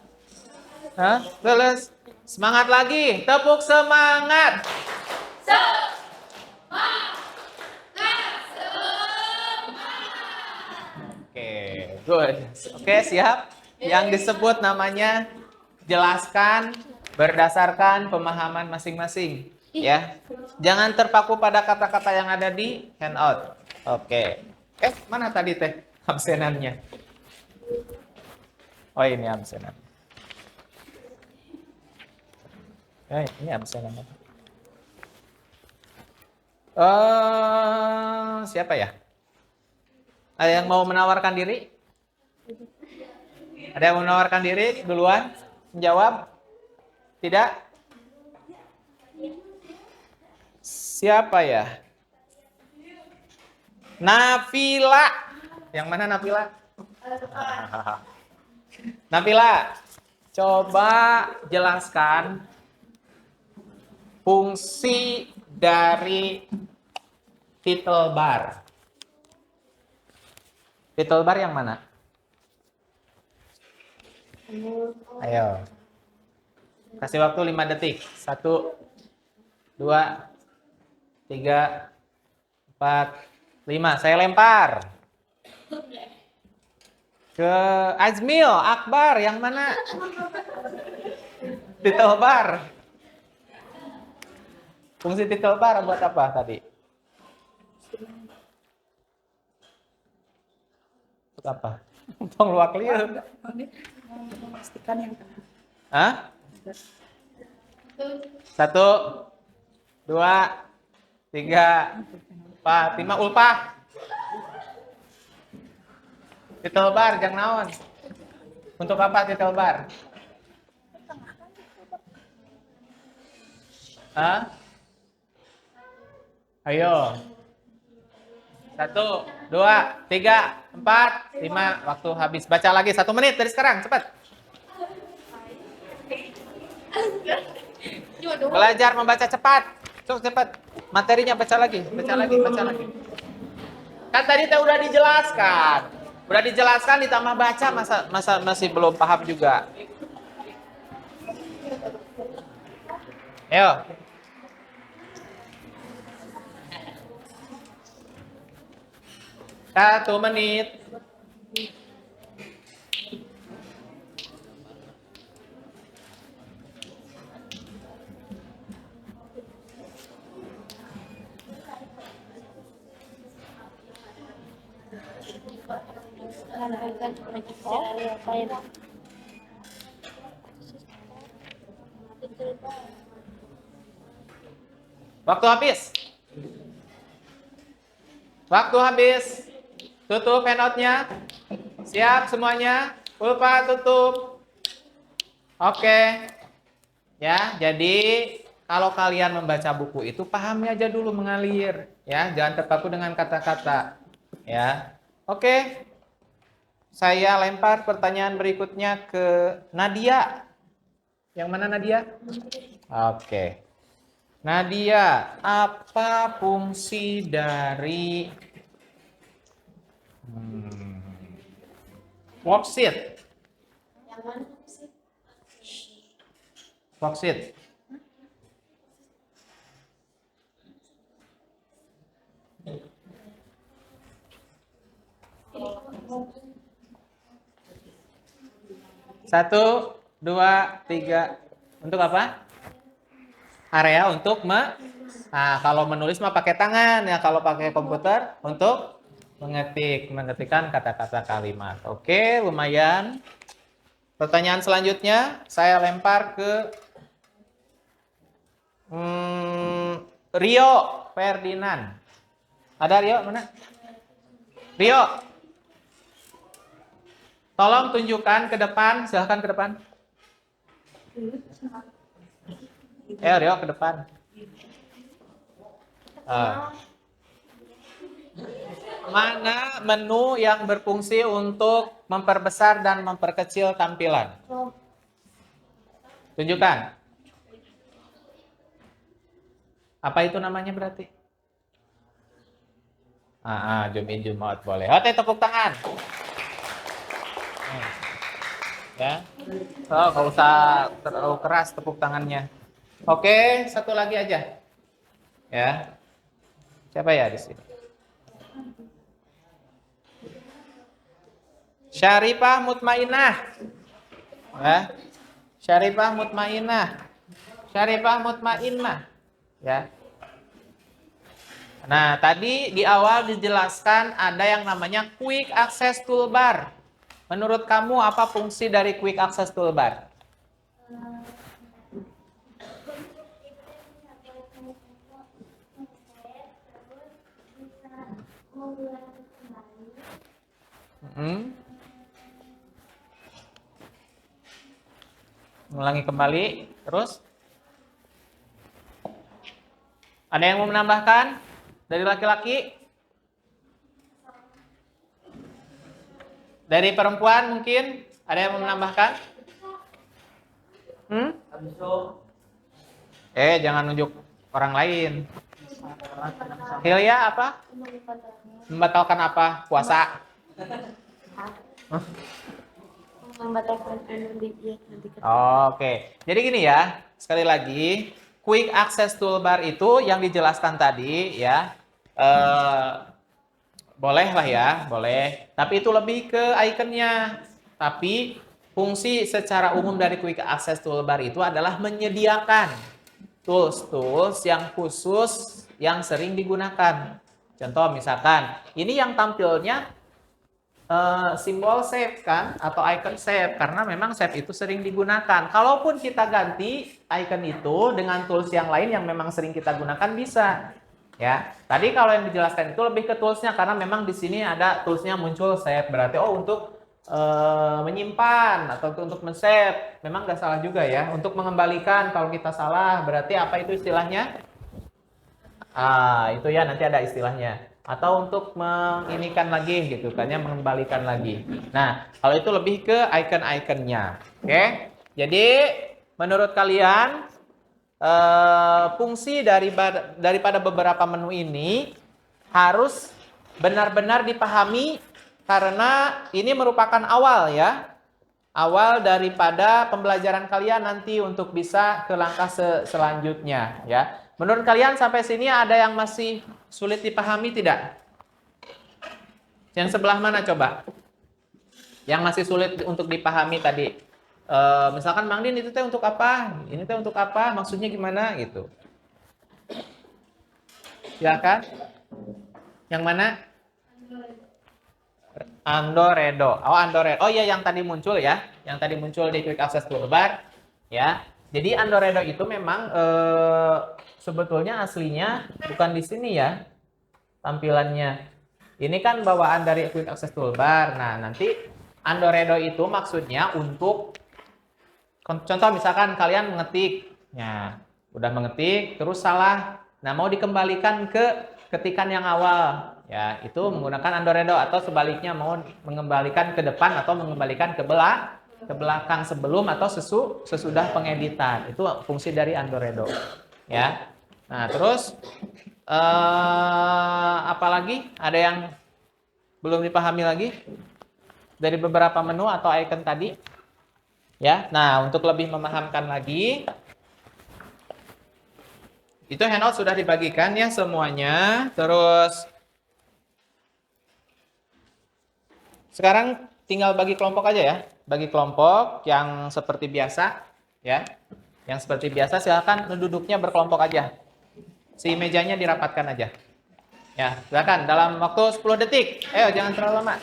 Speaker 1: Hah? Leles. Semangat lagi. Tepuk semangat. Oke, good. Oke, siap. Yang disebut namanya jelaskan berdasarkan pemahaman masing-masing. Ya, jangan terpaku pada kata-kata yang ada di handout. Oke. Mana tadi teh absenannya? Oh, ini absenan. Ini absenannya. Siapa ya? Ada yang mau menawarkan diri? Ada yang mau menawarkan diri duluan? Menjawab? Tidak? Siapa ya? Nafila. Yang mana Nafila? Nafila, coba jelaskan fungsi dari title bar. Title bar yang mana? Ayo. Kasih waktu 5 detik. 1, 2, 3, 4, 5. Saya lempar. Ke Azmil, Akbar, yang mana? Title bar. Fungsi title bar buat apa tadi? Untuk apa? Tong luak liur.
Speaker 4: Memastikan yang
Speaker 1: Hah? 1, 2, 3, 4, 5. Ulpah. Title bar, jang naon. Untuk apa title bar? Hah? Ayo. 1, 2, 3, 4, 5. Waktu habis. Baca lagi 1 menit dari sekarang. Cepat. Belajar membaca cepat. Cepat. Materinya baca lagi. Baca lagi. Kan tadi udah dijelaskan. Udah dijelaskan ditambah baca masa masih belum paham juga. Ayo. Satu menit. Waktu habis. Waktu habis. Tutup handout-nya. Siap semuanya? Ulpa tutup. Oke. Ya, jadi kalau kalian membaca buku itu pahami aja dulu mengalir, ya, jangan terpaku dengan kata-kata, ya. Oke. Saya lempar pertanyaan berikutnya ke Nadia. Yang mana Nadia? Oke. Nadia, apa fungsi dari worksheet?
Speaker 2: Yang mana sih?
Speaker 1: Worksheet. Satu, 2, 3. Untuk apa? Area untuk Nah, kalau menulis mah pakai tangan ya, kalau pakai komputer untuk mengetikkan kata-kata kalimat. Oke, lumayan. Pertanyaan selanjutnya saya lempar ke Rio Ferdinand. Ada Rio mana? Rio. Tolong tunjukkan ke depan, silahkan ke depan. Rio ke depan. Mana menu yang berfungsi untuk memperbesar dan memperkecil tampilan? Tunjukkan. Apa itu namanya berarti? Zoom in, zoom out boleh. Oke, tepuk tangan. Ya. Oh, nggak usah terlalu keras tepuk tangannya. Oke, satu lagi aja. Ya. Siapa ya di sini? Syarifah Mutmainah. Ya. Syarifah Mutmainah. Syarifah Mutmainah. Ya. Nah, tadi di awal dijelaskan ada yang namanya Quick Access Toolbar. Menurut kamu apa fungsi dari Quick Access Toolbar? Mengulangi kembali, terus? Ada yang mau menambahkan dari laki-laki? Dari perempuan mungkin? Ada yang mau menambahkan? Jangan nunjuk orang lain. Hilya apa? Membatalkan apa? Puasa?
Speaker 3: Membatalkan nanti.
Speaker 1: Oke. Jadi gini ya, sekali lagi, Quick Access Toolbar itu yang dijelaskan tadi ya. Boleh lah ya, boleh. Tapi itu lebih ke ikonnya. Tapi fungsi secara umum dari Quick Access Toolbar itu adalah menyediakan tools-tools yang khusus yang sering digunakan. Contoh misalkan, ini yang tampilnya simbol save kan, atau icon save, karena memang save itu sering digunakan. Kalaupun kita ganti icon itu dengan tools yang lain yang memang sering kita gunakan bisa. Ya, tadi kalau yang dijelaskan itu lebih ke toolsnya, karena memang di sini ada toolsnya muncul save, berarti untuk menyimpan atau untuk men-save, memang nggak salah juga ya. Untuk mengembalikan kalau kita salah, berarti apa itu istilahnya? Itu ya nanti ada istilahnya. Atau untuk menginikan lagi gitu kan ya, mengembalikan lagi. Nah, kalau itu lebih ke icon-iconnya. Oke. Jadi menurut kalian fungsi daripada beberapa menu ini harus benar-benar dipahami, karena ini merupakan awal ya. Awal daripada pembelajaran kalian nanti untuk bisa ke langkah selanjutnya ya. Menurut kalian sampai sini ada yang masih sulit dipahami tidak? Yang sebelah mana coba? Yang masih sulit untuk dipahami tadi. Misalkan Mang Din itu teh untuk apa? Ini teh untuk apa? Maksudnya gimana gitu? Silakan. Yang mana? Andoredo. Andoredo. Oh iya, yang tadi muncul ya. Yang tadi muncul di Quick Access Toolbar ya. Jadi Andoredo itu memang sebetulnya aslinya bukan di sini ya tampilannya. Ini kan bawaan dari Quick Access Toolbar. Nah, nanti Andoredo itu maksudnya untuk contoh misalkan kalian mengetik. Ya, udah mengetik terus salah. Nah, mau dikembalikan ke ketikan yang awal. Ya, itu menggunakan Andoredo, atau sebaliknya mau mengembalikan ke depan atau mengembalikan ke belakang sebelum atau sesudah pengeditan. Itu fungsi dari Andoredo. Ya. Nah, terus apalagi ada yang belum dipahami lagi dari beberapa menu atau icon tadi? Ya. Nah, untuk lebih memahamkan lagi, itu handout sudah dibagikan ya semuanya. Terus sekarang tinggal bagi kelompok aja ya. Bagi kelompok yang seperti biasa ya. Yang seperti biasa silakan duduknya berkelompok aja. Si mejanya dirapatkan aja. Ya, silakan dalam waktu 10 detik. Ayo jangan terlalu lama.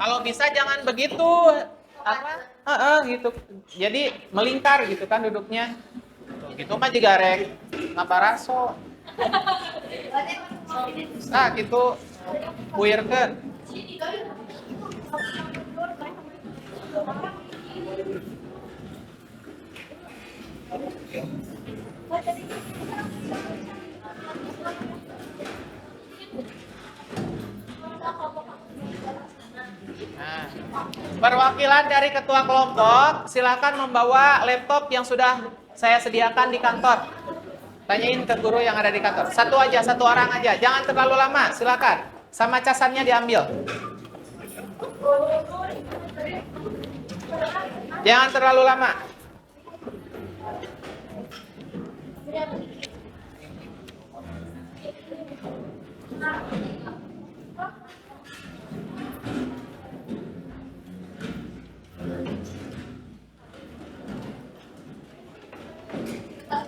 Speaker 1: Kalau bisa jangan begitu gitu. Jadi melingkar gitu kan duduknya. Gitu mah juga rek ngabaraso. Nah, gitu buyurkeun. Nah, perwakilan dari ketua kelompok, silakan membawa laptop yang sudah saya sediakan di kantor. Tanyain ke guru yang ada di kantor. Satu aja, satu orang aja. Jangan terlalu lama, silakan. Sama casannya diambil. Jangan terlalu lama.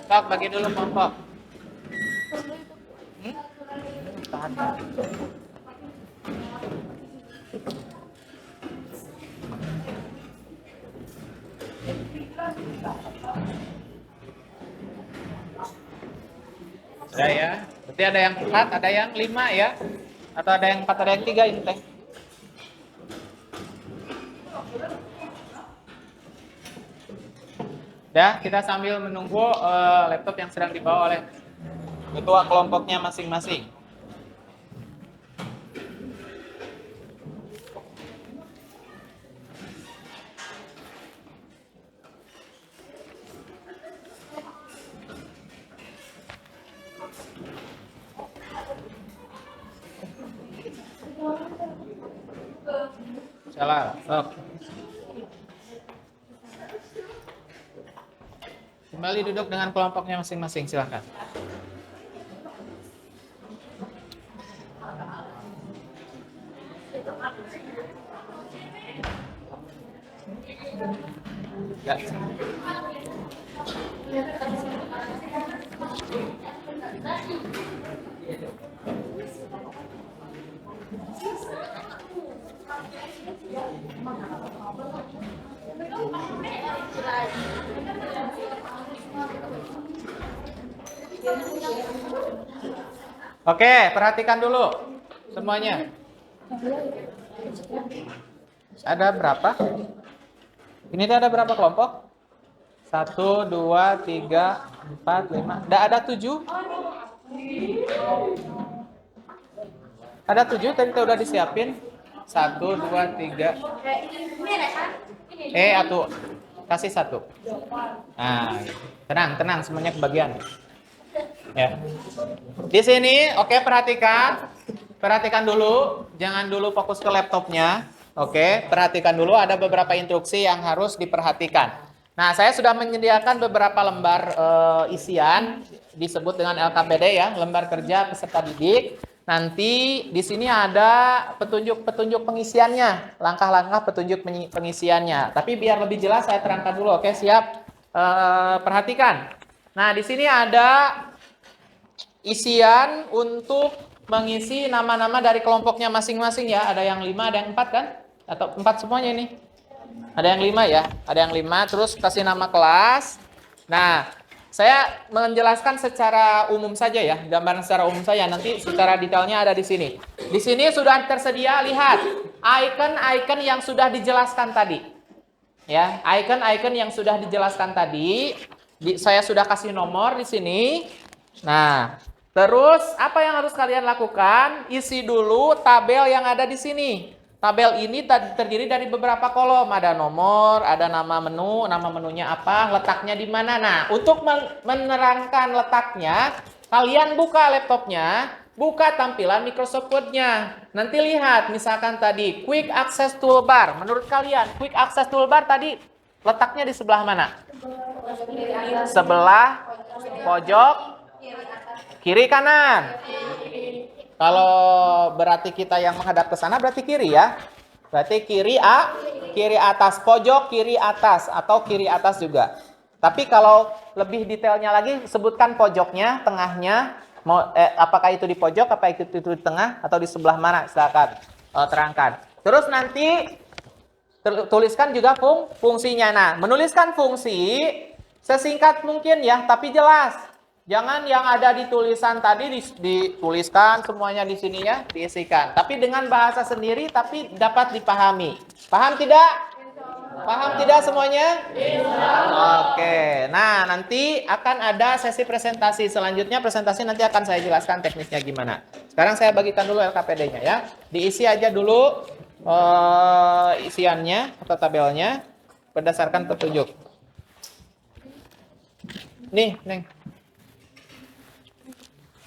Speaker 1: Pak, bagi dulu kelompok. Tahan. Sudah ya. Berarti ada yang 4, ada yang 5 ya. Atau ada yang 4, ada yang 3 ini teh. Ya, kita sambil menunggu laptop yang sedang dibawa oleh ketua kelompoknya masing-masing. Salah. Kembali duduk dengan kelompoknya masing-masing, silakan. Ya. Oke, perhatikan dulu semuanya. Ada berapa? Ini tuh ada berapa kelompok? 1, 2, 3, 4, 5. Ada 7? Ada 7, tadi kita udah disiapin. 1, 2, 3. Atuh. Kasih 1. Nah, tenang, semuanya kebagian. Ya. Di sini, oke, perhatikan dulu, jangan dulu fokus ke laptopnya. Oke, perhatikan dulu, ada beberapa instruksi yang harus diperhatikan. Nah, saya sudah menyediakan beberapa lembar isian, disebut dengan LKPD ya, lembar kerja peserta didik. Nanti di sini ada petunjuk pengisiannya, langkah-langkah petunjuk pengisiannya. Tapi biar lebih jelas saya terangkan dulu, oke, siap? Perhatikan. Nah, di sini ada isian untuk mengisi nama-nama dari kelompoknya masing-masing ya. Ada yang 5, ada yang 4 kan? Atau 4 semuanya ini? Ada yang 5 ya? Ada yang 5, terus kasih nama kelas. Nah, saya menjelaskan secara umum saja ya, gambaran secara umum saja. Nanti secara detailnya ada di sini. Di sini sudah tersedia, lihat, icon-icon yang sudah dijelaskan tadi. Ya, icon-icon yang sudah dijelaskan tadi. Saya sudah kasih nomor di sini. Nah, terus apa yang harus kalian lakukan? Isi dulu tabel yang ada di sini. Tabel ini terdiri dari beberapa kolom. Ada nomor, ada nama menu, nama menunya apa, letaknya di mana. Nah, untuk menerangkan letaknya, kalian buka laptopnya, buka tampilan Microsoft Word-nya. Nanti lihat, misalkan tadi Quick Access Toolbar. Menurut kalian, Quick Access Toolbar tadi letaknya di sebelah mana? Sebelah pojok kiri kanan. Kalau berarti kita yang menghadap ke sana berarti kiri ya. Berarti kiri atas, pojok kiri atas atau kiri atas juga. Tapi kalau lebih detailnya lagi sebutkan pojoknya, tengahnya, apakah itu di pojok, apakah itu di tengah atau di sebelah mana, silakan terangkan. Terus nanti tuliskan juga fungsinya. Nah, menuliskan fungsi sesingkat mungkin ya, tapi jelas. Jangan yang ada di tulisan tadi dituliskan semuanya di sini ya, diisikan. Tapi dengan bahasa sendiri tapi dapat dipahami. Paham tidak? Paham tidak semuanya? Oke. Nah, nanti akan ada sesi presentasi. Selanjutnya presentasi nanti akan saya jelaskan teknisnya gimana. Sekarang saya bagikan dulu LKPD-nya ya. Diisi aja dulu isiannya atau tabelnya berdasarkan petunjuk. Nih, Neng.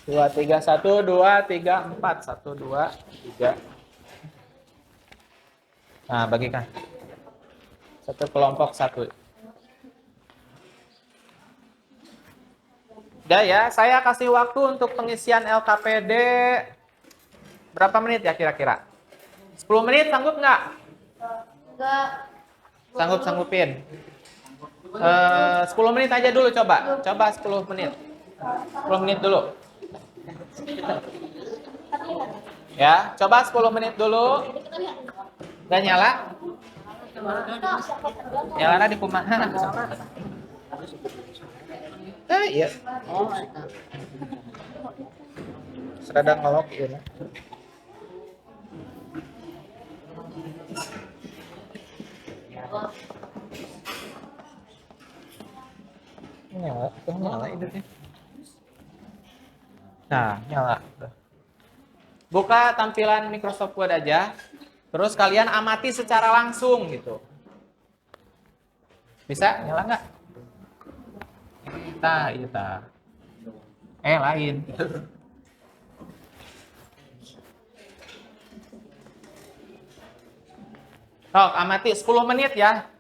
Speaker 1: 2, 3, 1, 2, 3, 4. 1, 2, 3. Nah, bagikan. Satu kelompok satu. Udah ya, saya kasih waktu untuk pengisian LKPD berapa menit ya kira-kira? 10 menit sanggup nggak?
Speaker 2: Enggak.
Speaker 1: Sanggupin. 10 menit aja dulu coba. Coba 10 menit. 10 menit dulu. Ya, coba 10 menit dulu. Udah nyala? Nyala di kumaha. Iya. Serada ngelok ya. Nyala hidupnya. Nah, nyala. Buka tampilan Microsoft Word aja. Terus kalian amati secara langsung gitu. Bisa? Nyala nggak? Kita. Lain. Sok, amati 10 menit ya.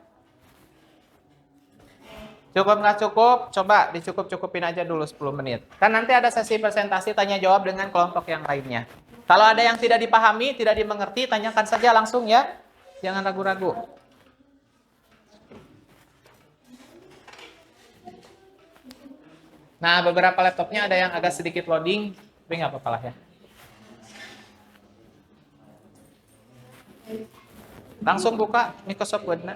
Speaker 1: Cukup nggak cukup? Coba dicukup-cukupin aja dulu 10 menit. Kan nanti ada sesi presentasi tanya jawab dengan kelompok yang lainnya. Kalau ada yang tidak dipahami, tidak dimengerti, tanyakan saja langsung ya. Jangan ragu-ragu. Nah, beberapa laptopnya ada yang agak sedikit loading, tapi nggak apa-apa lah ya. Langsung buka Microsoft Word.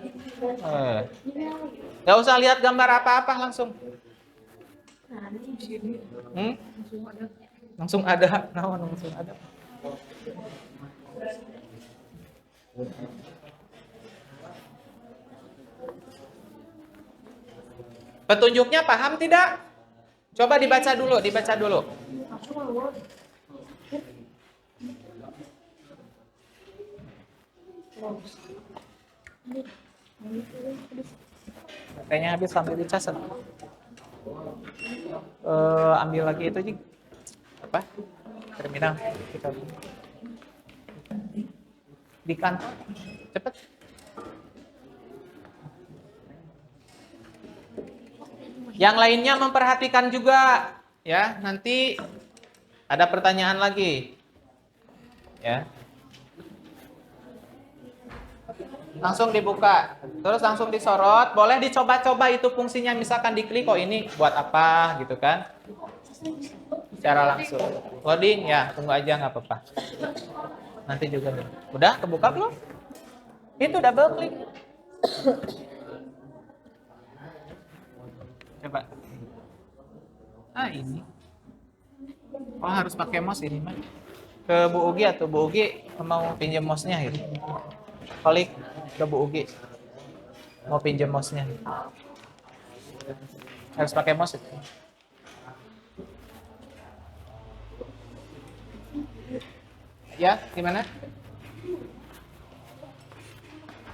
Speaker 1: Nggak usah lihat gambar apa-apa langsung. Langsung ada. Langsung ada. Petunjuknya paham tidak? Coba dibaca dulu. Kayaknya habis sambil dicas. Ambil lagi itu Jing. Apa? Terminal. Kita di kantor. Cepet. Yang lainnya memperhatikan juga ya. Nanti ada pertanyaan lagi. Ya. Langsung dibuka, terus langsung disorot. Boleh dicoba-coba itu fungsinya, misalkan diklik, oh ini buat apa gitu kan, secara langsung. Loading ya, tunggu aja nggak apa-apa. Nanti juga nih. Udah kebuka belum? Itu double klik. Coba. Ini. Oh harus pakai mouse ini mah. Ke Bu Ugi atau Bu Ugi mau pinjam mouse-nya gitu. Klik ke Bu Ugi. Mau pinjam mouse-nya. Harus pakai mouse itu. Ya, gimana?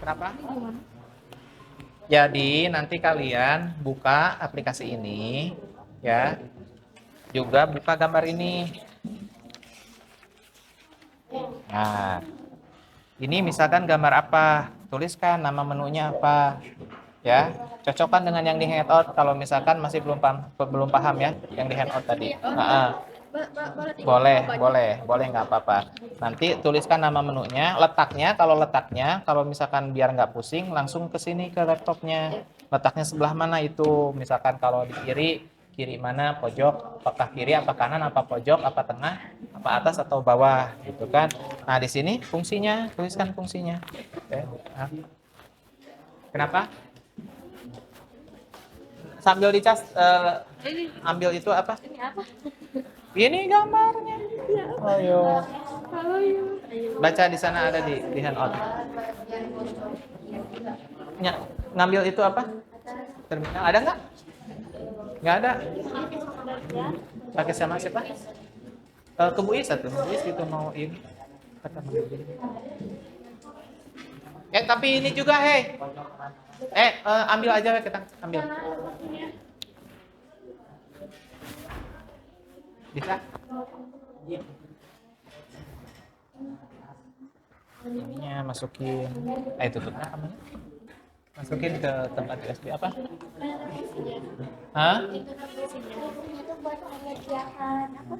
Speaker 1: Kenapa? Jadi nanti kalian buka aplikasi ini, ya. Juga buka gambar ini. Nah, ini misalkan gambar apa? Tuliskan nama menunya apa, ya. Cocokkan dengan yang di handout. Kalau misalkan masih belum paham ya, yang di handout tadi. Boleh nggak apa-apa. Nanti tuliskan nama menunya, letaknya. Kalau misalkan biar nggak pusing, langsung ke sini ke laptopnya. Letaknya sebelah mana itu? Misalkan kalau di kiri mana, pojok, apakah kiri, apa kanan, apa pojok, apa tengah, apa atas atau bawah, gitu kan? Nah di sini fungsinya, tuliskan fungsinya. Oke. Nah. Kenapa? Sambil dicas, ambil itu apa? Ini gambarnya. Ayo. Baca di sana ada di handout. ngambil itu apa? Terminal ada nggak? Nggak ada. Pakai sama siapa? Ke Bu Is satu. Bu Is itu mau ini. Kata mau ini. Tapi ini juga, hei. Ambil aja kita ambil. Bisa? Ininya masukin. Tutupnya kamu. Masukin ke tempat USB apa? Hah?
Speaker 2: Itu buat menyediakan apa?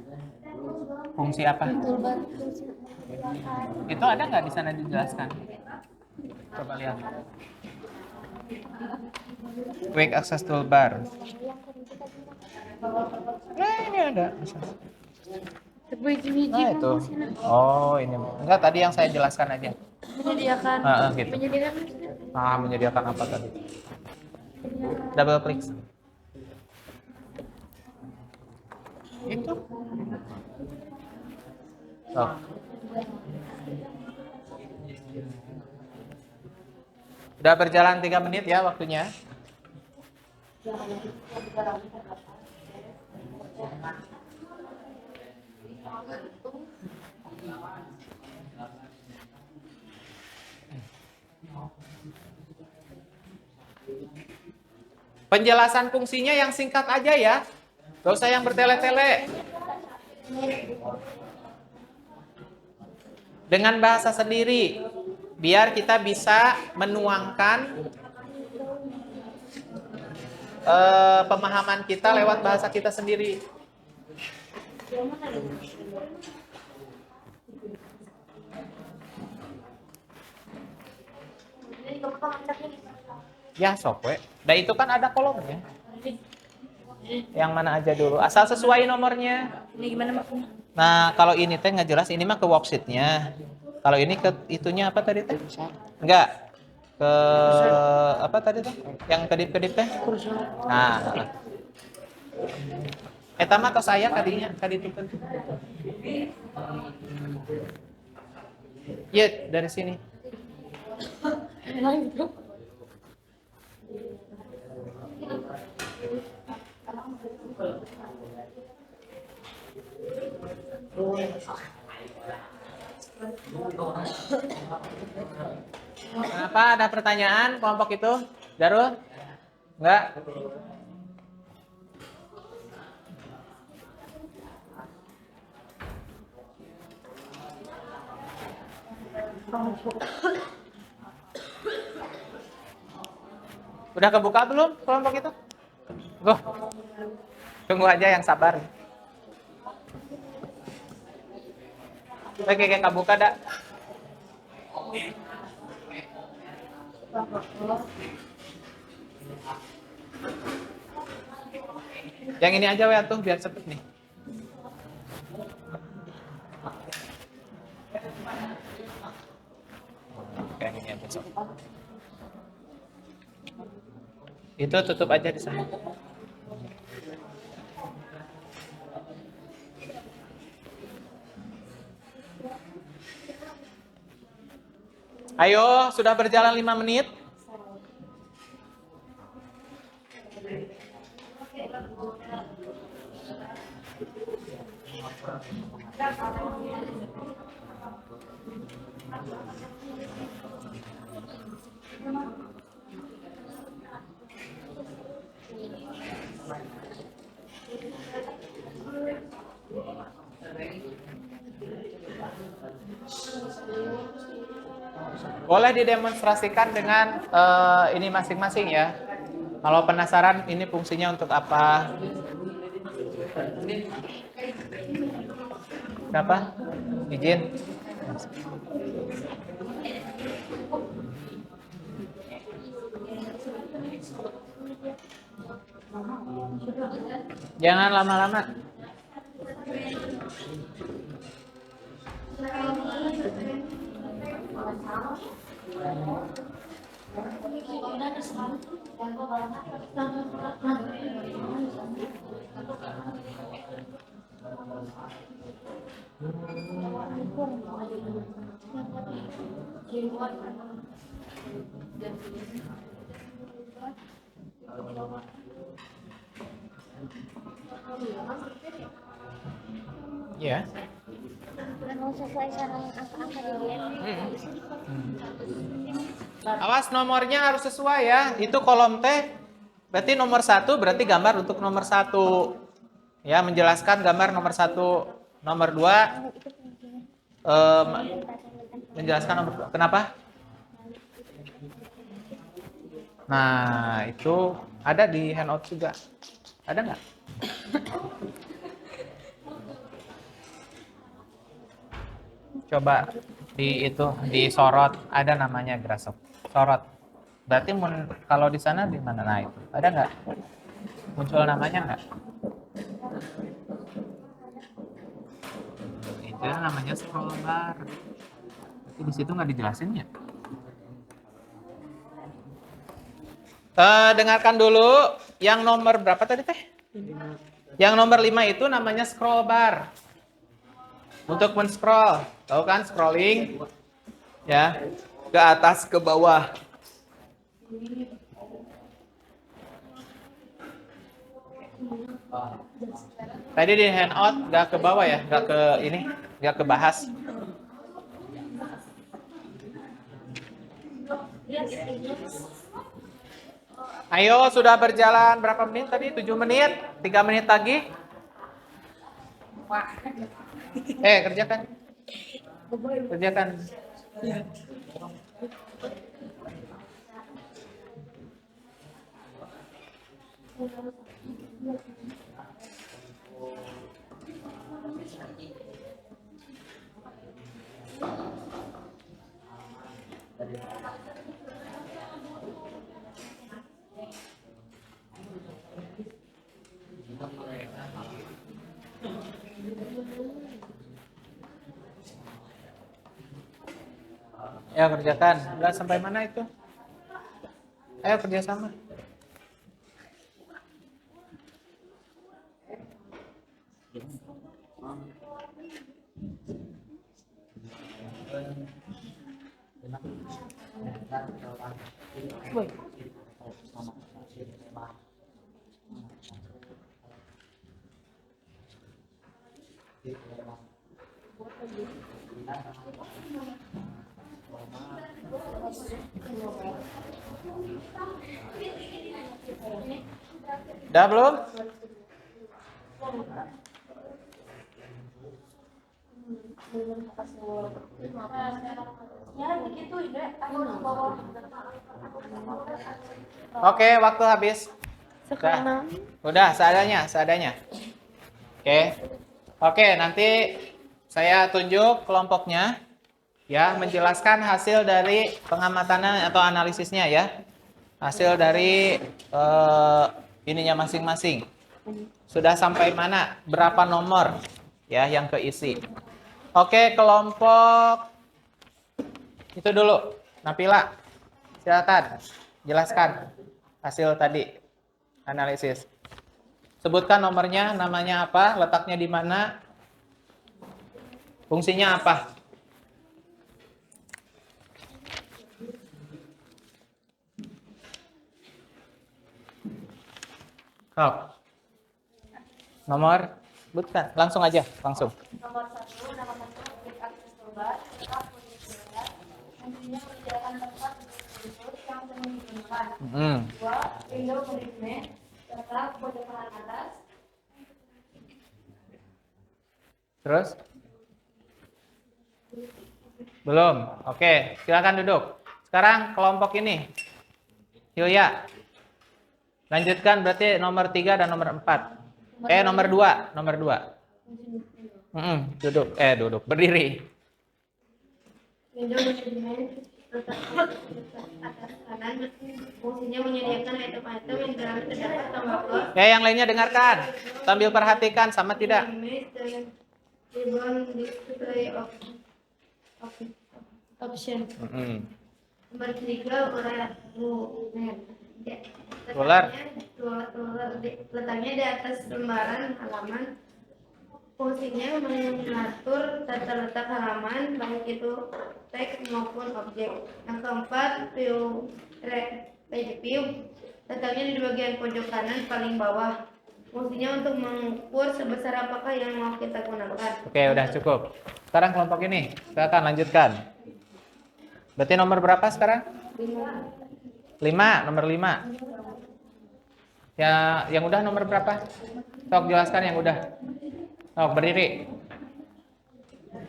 Speaker 1: Fungsi apa?
Speaker 2: Toolbar fungsi menyediakan.
Speaker 1: Itu ada nggak di sana dijelaskan? Coba lihat. Quick Access Toolbar. Ini ada. Nah itu. Oh ini. Enggak, tadi yang saya jelaskan aja.
Speaker 3: Menyediakan.
Speaker 1: Gitu.
Speaker 3: Menyediakan.
Speaker 1: Menyediakan apa tadi? Double klik. Itu. Oh. Udah berjalan 3 menit ya waktunya. Penjelasan fungsinya yang singkat aja ya. Gak usah yang bertele-tele. Dengan bahasa sendiri. Biar kita bisa menuangkan pemahaman kita lewat bahasa kita sendiri. Ya, sok we. Dan itu kan ada kolomnya. Yang mana aja dulu. Asal sesuai nomornya.
Speaker 3: Ini gimana maksudnya?
Speaker 1: Nah, kalau ini teh nggak jelas, ini mah ke worksheet-nya. Kalau ini ke itunya apa tadi teh? Enggak. Ke apa tadi teh? Yang kedip-kedip teh? Nah. Eta mah tos aya kadinya, kaditukeun. Iya, dari sini. Kenapa ada pertanyaan kelompok itu? Darul? Enggak? Udah kebuka belum kelompok itu? Loh, tunggu aja yang sabar. Oke, kebuka dah. Yang ini aja ya tuh biar cepet nih. Kayak gini aja besok. Itu tutup aja di sana. Ayo, sudah berjalan 5 menit. Boleh didemonstrasikan dengan ini masing-masing ya. Kalau penasaran ini fungsinya untuk apa? Kenapa? Izin. Jangan lama-lama. Ya.
Speaker 2: Kalau sesuai sama angka-angka di dia, bisa
Speaker 1: Awas nomornya harus sesuai ya. Itu kolom T. Berarti nomor 1 berarti gambar untuk nomor 1. Ya, menjelaskan gambar nomor 1. Nomor 2 menjelaskan nomor 2. Kenapa? Nah, itu ada di handout juga. Ada nggak? Coba disorot, ada namanya grasshopper. Sorot. Berarti kalau di sana di mana? Nah, itu. Ada nggak? Muncul namanya nggak? Itu namanya scroll bar. Tapi di situ nggak dijelasin ya? Dengarkan dulu yang nomor berapa tadi teh? Yang nomor 5 itu namanya scroll bar. Untuk men-scroll, tahu kan scrolling? Ya, ke atas ke bawah. Tadi di handout nggak ke bawah ya, nggak ke ini, nggak kebahas. Ayo, sudah berjalan berapa menit tadi? 7 menit, 3 menit lagi. Kerjakan. Kerjakan. Ya, kerjakan. Udah sampai mana itu? Ayo kerja sama. Udah belum? Oke, waktu habis. Udah, seadanya. Oke, nanti saya tunjuk kelompoknya ya, menjelaskan hasil dari pengamatannya atau analisisnya ya. Hasil dari ininya masing-masing. Sudah sampai mana? Berapa nomor ya yang keisi? Oke, kelompok itu dulu. Napila, silakan jelaskan hasil tadi analisis. Sebutkan nomornya, namanya apa, letaknya di mana, fungsinya apa. Nomor, sebutkan, langsung aja, langsung.
Speaker 2: Nomor 1, nama satu, klik akses toolbar, tetap posisi toolbar, fungsinya menyediakan tempat untuk yang sering digunakan. 2, window management, serta kode peran atas.
Speaker 1: Terus? Belum. Oke, silakan duduk. Sekarang kelompok ini. Hilya. Lanjutkan berarti nomor 3 dan nomor 4. Nomor 2, nomor 2. Duduk, berdiri.
Speaker 2: Window management letakkan atas kanan, fungsinya menyediakan item-item yang terdapat tombol close.
Speaker 1: Yang lainnya dengarkan. Sambil perhatikan sama tidak.
Speaker 2: Ribbon display option. Nomor 3,
Speaker 1: Ular.
Speaker 2: Letaknya di atas lembaran halaman. Fungsinya mengatur tata letak halaman, baik itu teks maupun objek. Yang keempat, page view. Letaknya di bagian pojok kanan paling bawah. Fungsinya untuk mengukur sebesar apakah yang mau kita gunakan.
Speaker 1: Oke, udah cukup. Sekarang kelompok ini, silakan lanjutkan. Berarti nomor berapa sekarang? 5, nomor 5. Ya, yang udah nomor berapa? Sok jelaskan yang udah. Sok berdiri.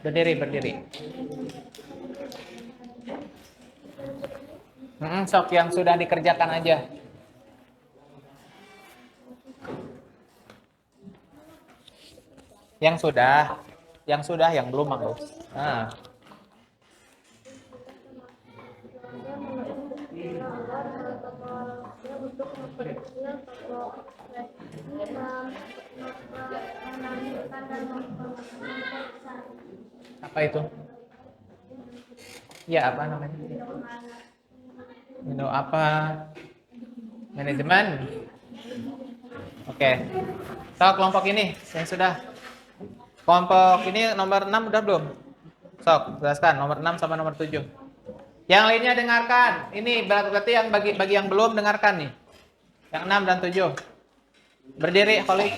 Speaker 1: Berdiri. Sok yang sudah dikerjakan aja. Yang sudah, yang belum Mang. Nah. Apa itu? Ya, apa namanya? Menu apa? Manajemen. Oke. So, kelompok ini yang sudah. Kelompok ini nomor 6 udah belum? Sok, jelaskan nomor 6 sama nomor 7. Yang lainnya dengarkan. Ini berarti yang bagi yang belum dengarkan nih. Yang 6 dan 7. Berdiri, Kholik.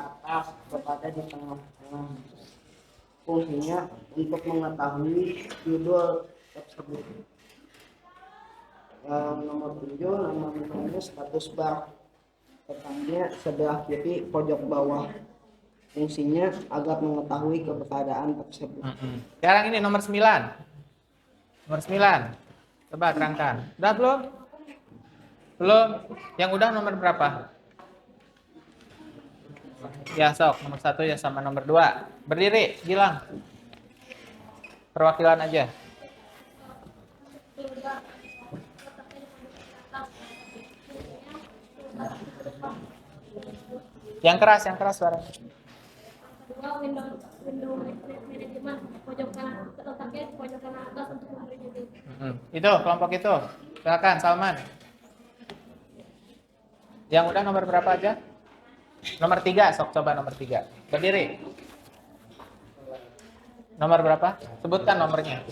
Speaker 5: Atas kepada di tengah-tengah. Fungsinya untuk mengetahui judul tersebut. Nomor 7, nama menunya status bar. Letaknya sebelah kiri pojok bawah. Fungsinya agar mengetahui keberadaan tersebut.
Speaker 1: Sekarang ini nomor 9. Nomor 9. Coba terangkan. Udah belum? Belum. Yang udah nomor berapa? Ya, sok. Nomor 1 ya sama nomor 2. Berdiri, Gilang. Perwakilan aja. Yang keras suara.
Speaker 3: Window manajemen pojok kanan, letaknya pojok kanan atas untuk memberi judul.
Speaker 1: Itu kelompok itu. Silakan Salman. Yang udah nomor berapa aja? Nomor 3, sok coba nomor 3. Berdiri. Nomor berapa? Sebutkan nomornya.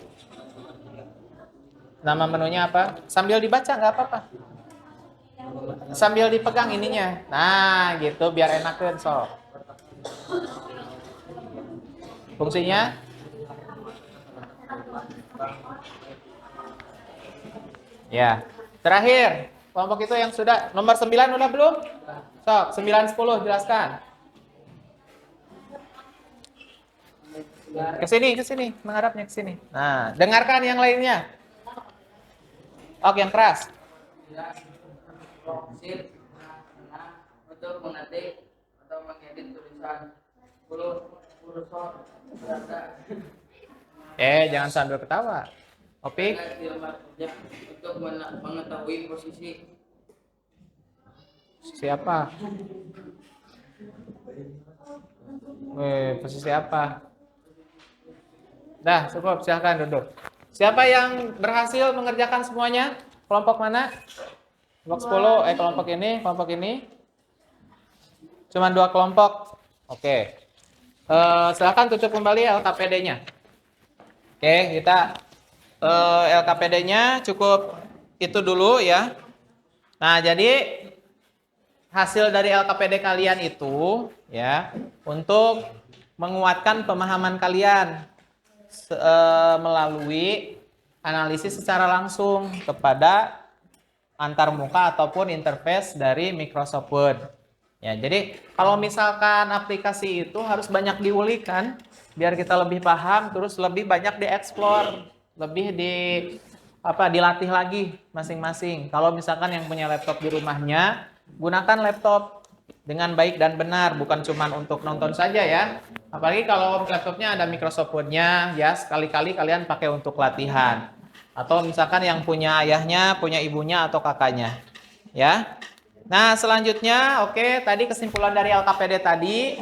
Speaker 1: Nama menunya apa? Sambil dibaca nggak apa-apa. Sambil dipegang ininya. Nah, gitu biar enakeun sok. Fungsinya? Ya. Terakhir, kelompok itu yang sudah nomor 9 udah belum? Sok, 9 10 jelaskan. Ke sini, menghadapnya ke sini. Nah, dengarkan yang lainnya. Oke, yang keras.
Speaker 6: Untuk mengetik atau mengedit tulisan kursor data.
Speaker 1: Jangan sambil ketawa. Opik.
Speaker 6: Di lembar kerja untuk mengetahui posisi.
Speaker 1: Siapa? Posisi apa? Dah, cukup. Silahkan duduk. Siapa yang berhasil mengerjakan semuanya? Kelompok mana? Kelompok 10. Kelompok ini. Cuman 2 kelompok. Oke. Silahkan tutup kembali LKPD-nya. Oke, kita LKPD-nya cukup itu dulu ya. Nah, jadi hasil dari LKPD kalian itu ya untuk menguatkan pemahaman kalian melalui analisis secara langsung kepada antarmuka ataupun interface dari Microsoft Word. Ya, jadi kalau misalkan aplikasi itu harus banyak diulik kan, biar kita lebih paham, terus lebih banyak dieksplor, lebih dilatih lagi masing-masing. Kalau misalkan yang punya laptop di rumahnya, gunakan laptop dengan baik dan benar, bukan cuma untuk nonton saja ya. Apalagi kalau laptopnya ada Microsoft Word-nya, ya sekali-kali kalian pakai untuk latihan. Atau misalkan yang punya ayahnya, punya ibunya atau kakaknya. Ya. Nah, selanjutnya tadi kesimpulan dari LKPD tadi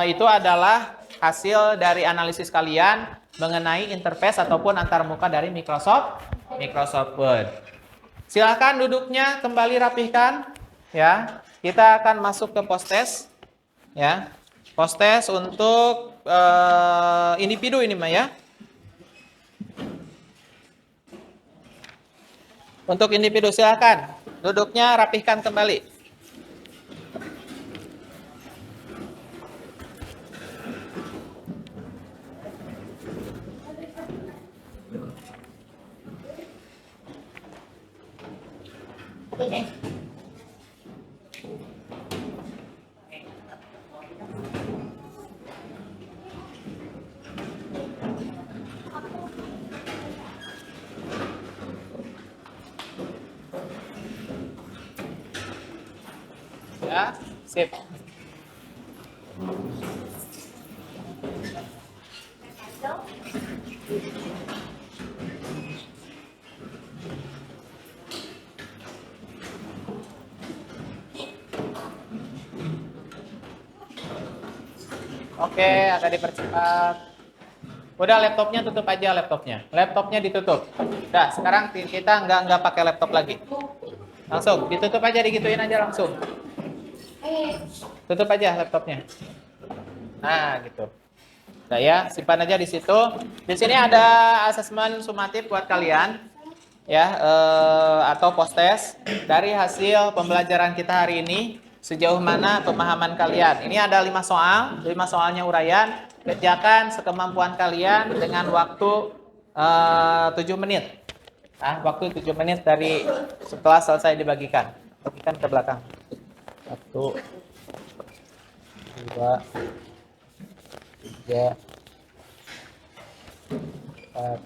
Speaker 1: itu adalah hasil dari analisis kalian mengenai interface ataupun antarmuka dari Microsoft Word. Silakan duduknya kembali rapihkan ya. Kita akan masuk ke post test ya. Post test untuk individu ini mah ya. Untuk individu silakan duduknya rapihkan kembali. Ya, sip. Oke, agak dipercepat. Udah, laptopnya tutup aja laptopnya. Laptopnya ditutup. Udah, sekarang kita nggak pakai laptop lagi. Langsung ditutup aja, digituin aja langsung. Tutup aja laptopnya. Nah, gitu. Udah ya, simpan aja di situ. Di sini ada asesmen sumatif buat kalian ya, atau post test dari hasil pembelajaran kita hari ini. Sejauh mana pemahaman kalian? Ini ada 5 soal, 5 soalnya uraian. Kerjakan sekemampuan kalian dengan waktu 7 menit. Nah, waktu 7 menit dari setelah selesai dibagikan. Bagikan ke belakang. 1, 2, 3, 4,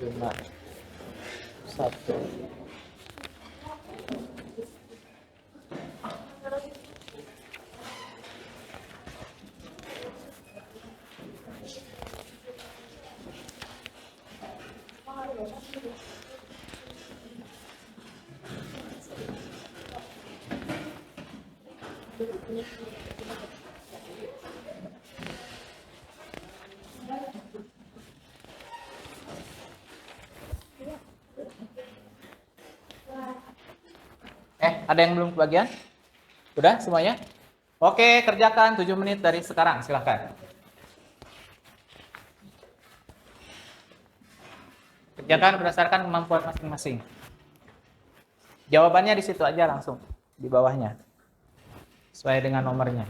Speaker 1: 5, 1. Ada yang belum kebagian? Udah semuanya? Oke, kerjakan 7 menit dari sekarang, silahkan. Kerjakan berdasarkan kemampuan masing-masing. Jawabannya di situ aja langsung, di bawahnya. Sesuai dengan nomornya.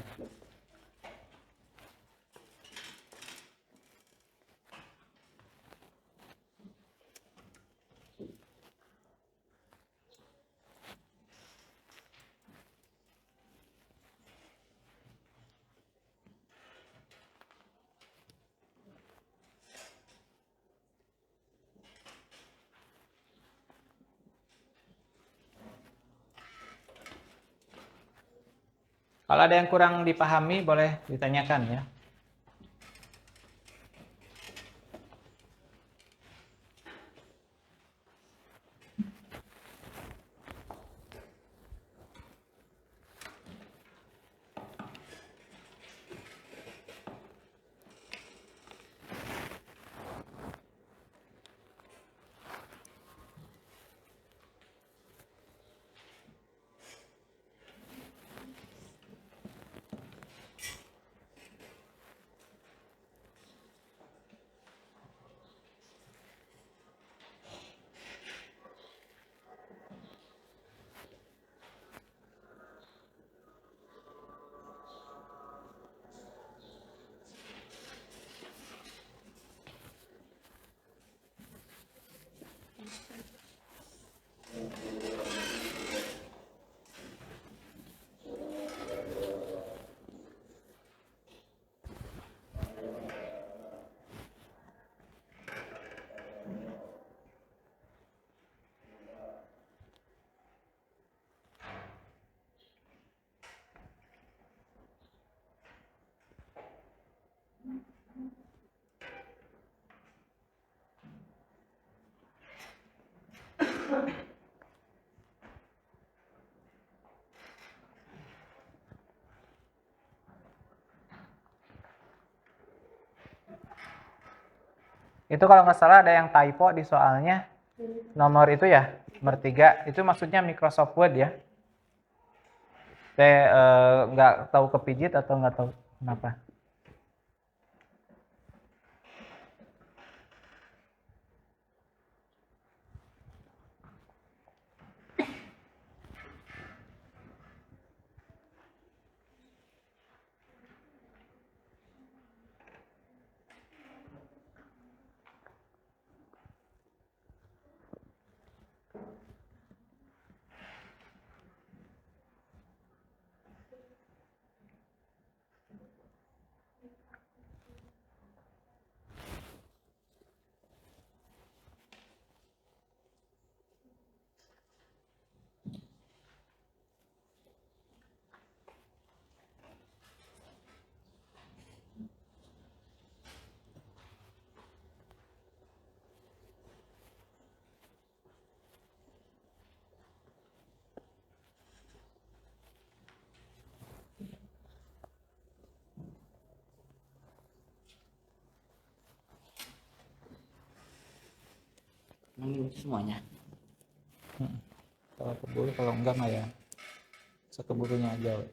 Speaker 1: Kalau ada yang kurang dipahami, boleh ditanyakan ya. Itu kalau nggak salah ada yang typo di soalnya. Nomor itu ya, nomor 3. Itu maksudnya Microsoft Word ya. Teh nggak tahu kepijit atau nggak tahu kenapa?
Speaker 6: Ini semuanya.
Speaker 1: Kalau keburu, kalau enggak mah ya sekeburunya aja. We.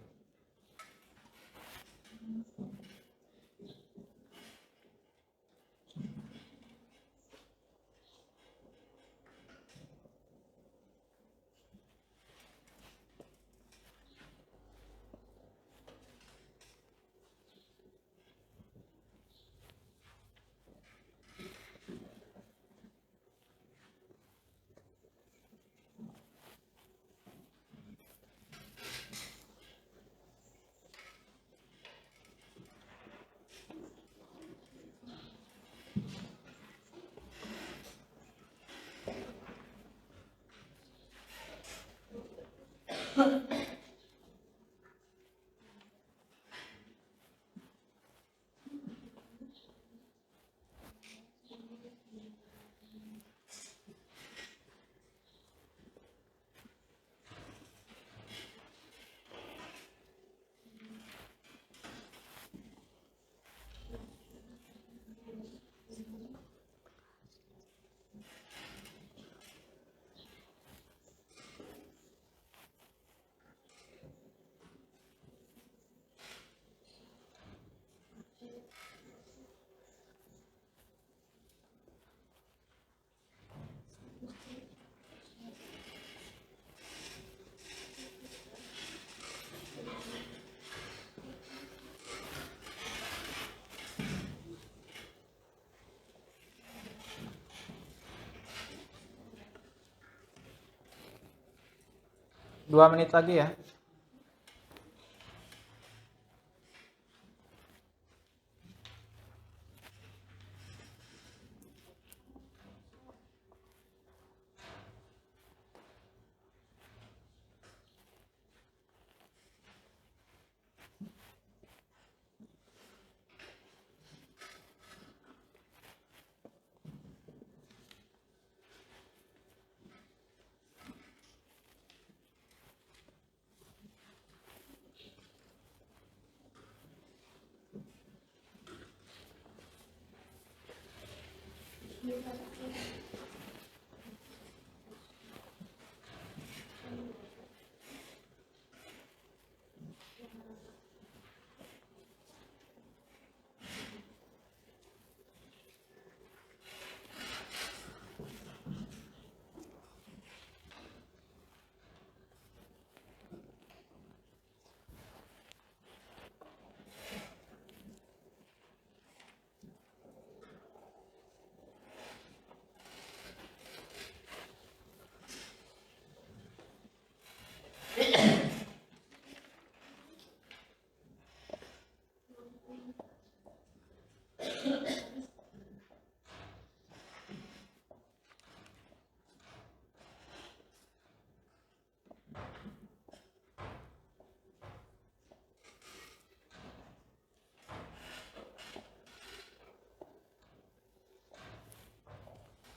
Speaker 1: Dua menit lagi ya.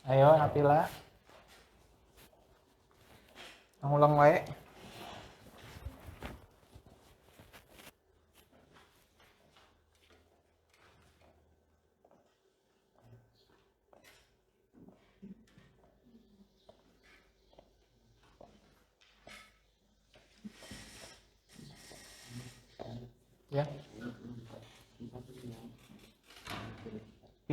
Speaker 1: Ayo Napila. Ngulang wae.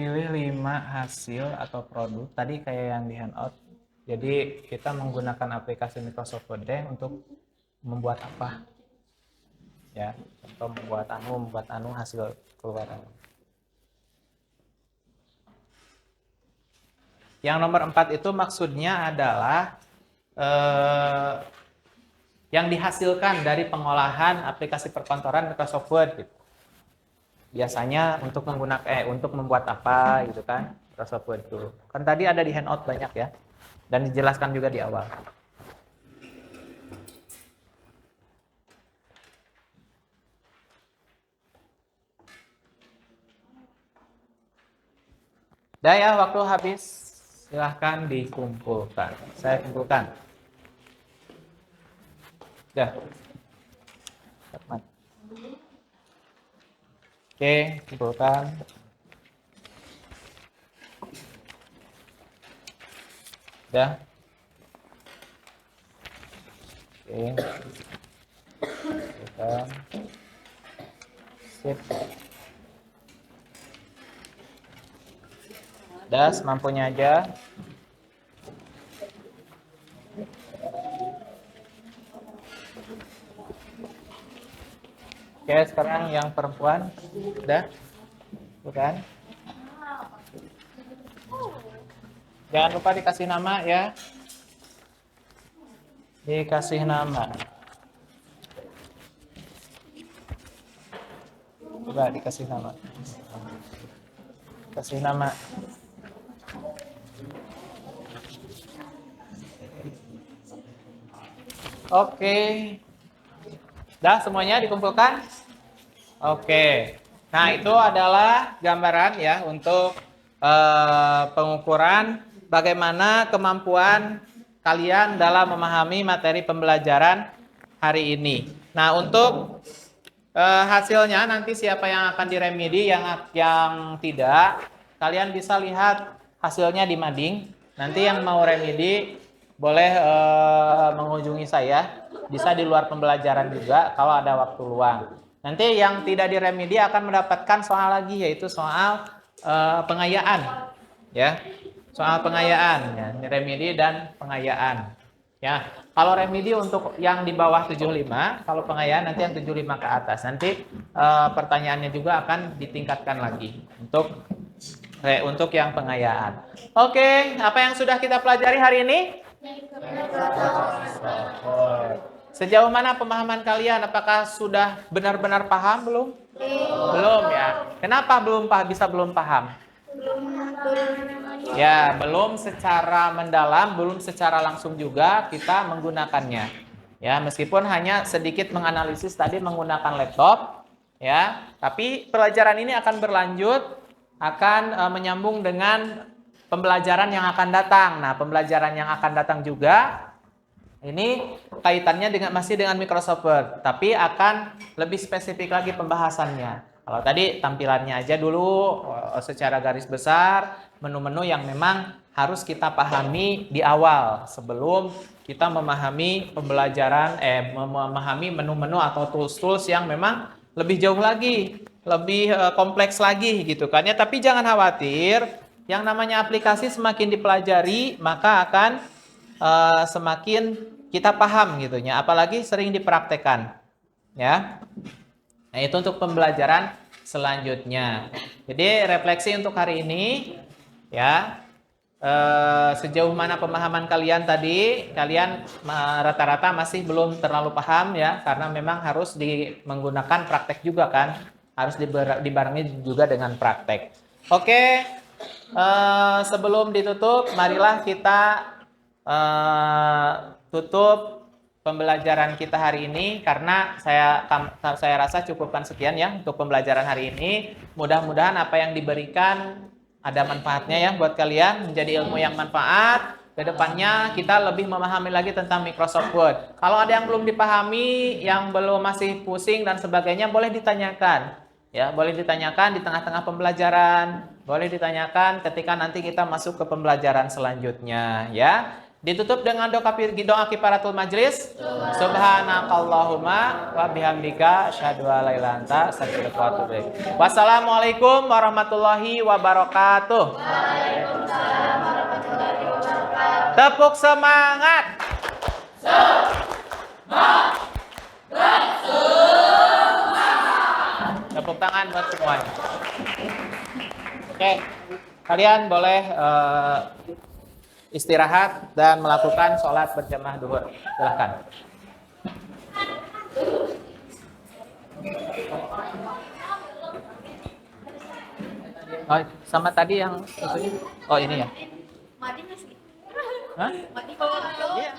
Speaker 1: Pilih 5 hasil atau produk. Tadi kayak yang di handout. Jadi kita menggunakan aplikasi Microsoft Word untuk membuat apa? Ya, contoh membuat hasil keluaran. Yang nomor 4 itu maksudnya adalah yang dihasilkan dari pengolahan aplikasi perkantoran Microsoft Word gitu. Biasanya untuk untuk membuat apa gitu kan, Microsoft Word itu. Kan tadi ada di handout banyak ya. Dan dijelaskan juga di awal. Udah ya, waktu habis. Silahkan dikumpulkan. Saya kumpulkan. Udah. Oke, kumpulkan. Udah. Oke. Kumpulkan. Sip. Udah, semampunya aja. Oke, sekarang yang perempuan. Udah? Bukan? Jangan lupa dikasih nama ya. Dikasih nama. Coba dikasih nama. Kasih nama. Oke. Dah semuanya dikumpulkan? Oke. Nah, itu adalah gambaran ya untuk pengukuran bagaimana kemampuan kalian dalam memahami materi pembelajaran hari ini. Nah, untuk hasilnya nanti siapa yang akan diremedi, yang tidak, kalian bisa lihat hasilnya di mading. Nanti yang mau remedi boleh mengunjungi saya, bisa di luar pembelajaran juga kalau ada waktu luang. Nanti yang tidak diremedi akan mendapatkan soal lagi, yaitu soal pengayaan, ya, soal pengayaan, ya, remedi dan pengayaan, ya. Kalau remedi untuk yang di bawah 75, kalau pengayaan nanti yang 75 ke atas. Nanti pertanyaannya juga akan ditingkatkan lagi untuk yang pengayaan. Oke, apa yang sudah kita pelajari hari ini? Sejauh mana pemahaman kalian? Apakah sudah benar-benar paham belum? Belum ya. Kenapa belum paham? Ya, belum secara mendalam, belum secara langsung juga kita menggunakannya. Ya, meskipun hanya sedikit menganalisis tadi menggunakan laptop, ya, tapi pelajaran ini akan berlanjut, akan menyambung dengan pembelajaran yang akan datang. Nah, pembelajaran yang akan datang juga ini kaitannya masih dengan Microsoft Word, tapi akan lebih spesifik lagi pembahasannya. Kalau tadi tampilannya aja dulu secara garis besar, menu-menu yang memang harus kita pahami di awal sebelum kita memahami pembelajaran, memahami menu-menu atau tools-tools yang memang lebih jauh lagi, lebih kompleks lagi gitu kan ya. Tapi jangan khawatir, yang namanya aplikasi semakin dipelajari maka akan semakin kita paham gitu ya, apalagi sering dipraktekkan ya. Nah, itu untuk pembelajaran selanjutnya. Jadi refleksi untuk hari ini ya, sejauh mana pemahaman kalian tadi, kalian rata-rata masih belum terlalu paham ya, karena memang harus menggunakan praktek juga kan, harus dibarengi juga dengan praktek. Oke, sebelum ditutup, marilah kita tutup pembelajaran kita hari ini, karena saya rasa cukupkan sekian ya untuk pembelajaran hari ini. Mudah-mudahan apa yang diberikan ada manfaatnya ya buat kalian, menjadi ilmu yang manfaat. Kedepannya kita lebih memahami lagi tentang Microsoft Word. Kalau ada yang belum dipahami, yang belum masih pusing dan sebagainya, boleh ditanyakan. Ya, boleh ditanyakan di tengah-tengah pembelajaran, boleh ditanyakan ketika nanti kita masuk ke pembelajaran selanjutnya ya. Ditutup dengan doa kifaratul majlis. Subhanakallahumma wa bihamdika asyhadu an la ilaha illa anta astaghfiruka wa atubu ilaik. Wassalamualaikum warahmatullahi wabarakatuh. Waalaikumsalam warahmatullahi wabarakatuh. Tepuk semangat. Tepuk tangan buat semuanya. Oke, kalian boleh istirahat dan melakukan sholat berjamaah duhur. Silahkan. Oh, sama tadi yang itu. Oh, ini ya.
Speaker 2: Mati masih.
Speaker 1: Hah?
Speaker 2: Mati kalau
Speaker 1: Iya.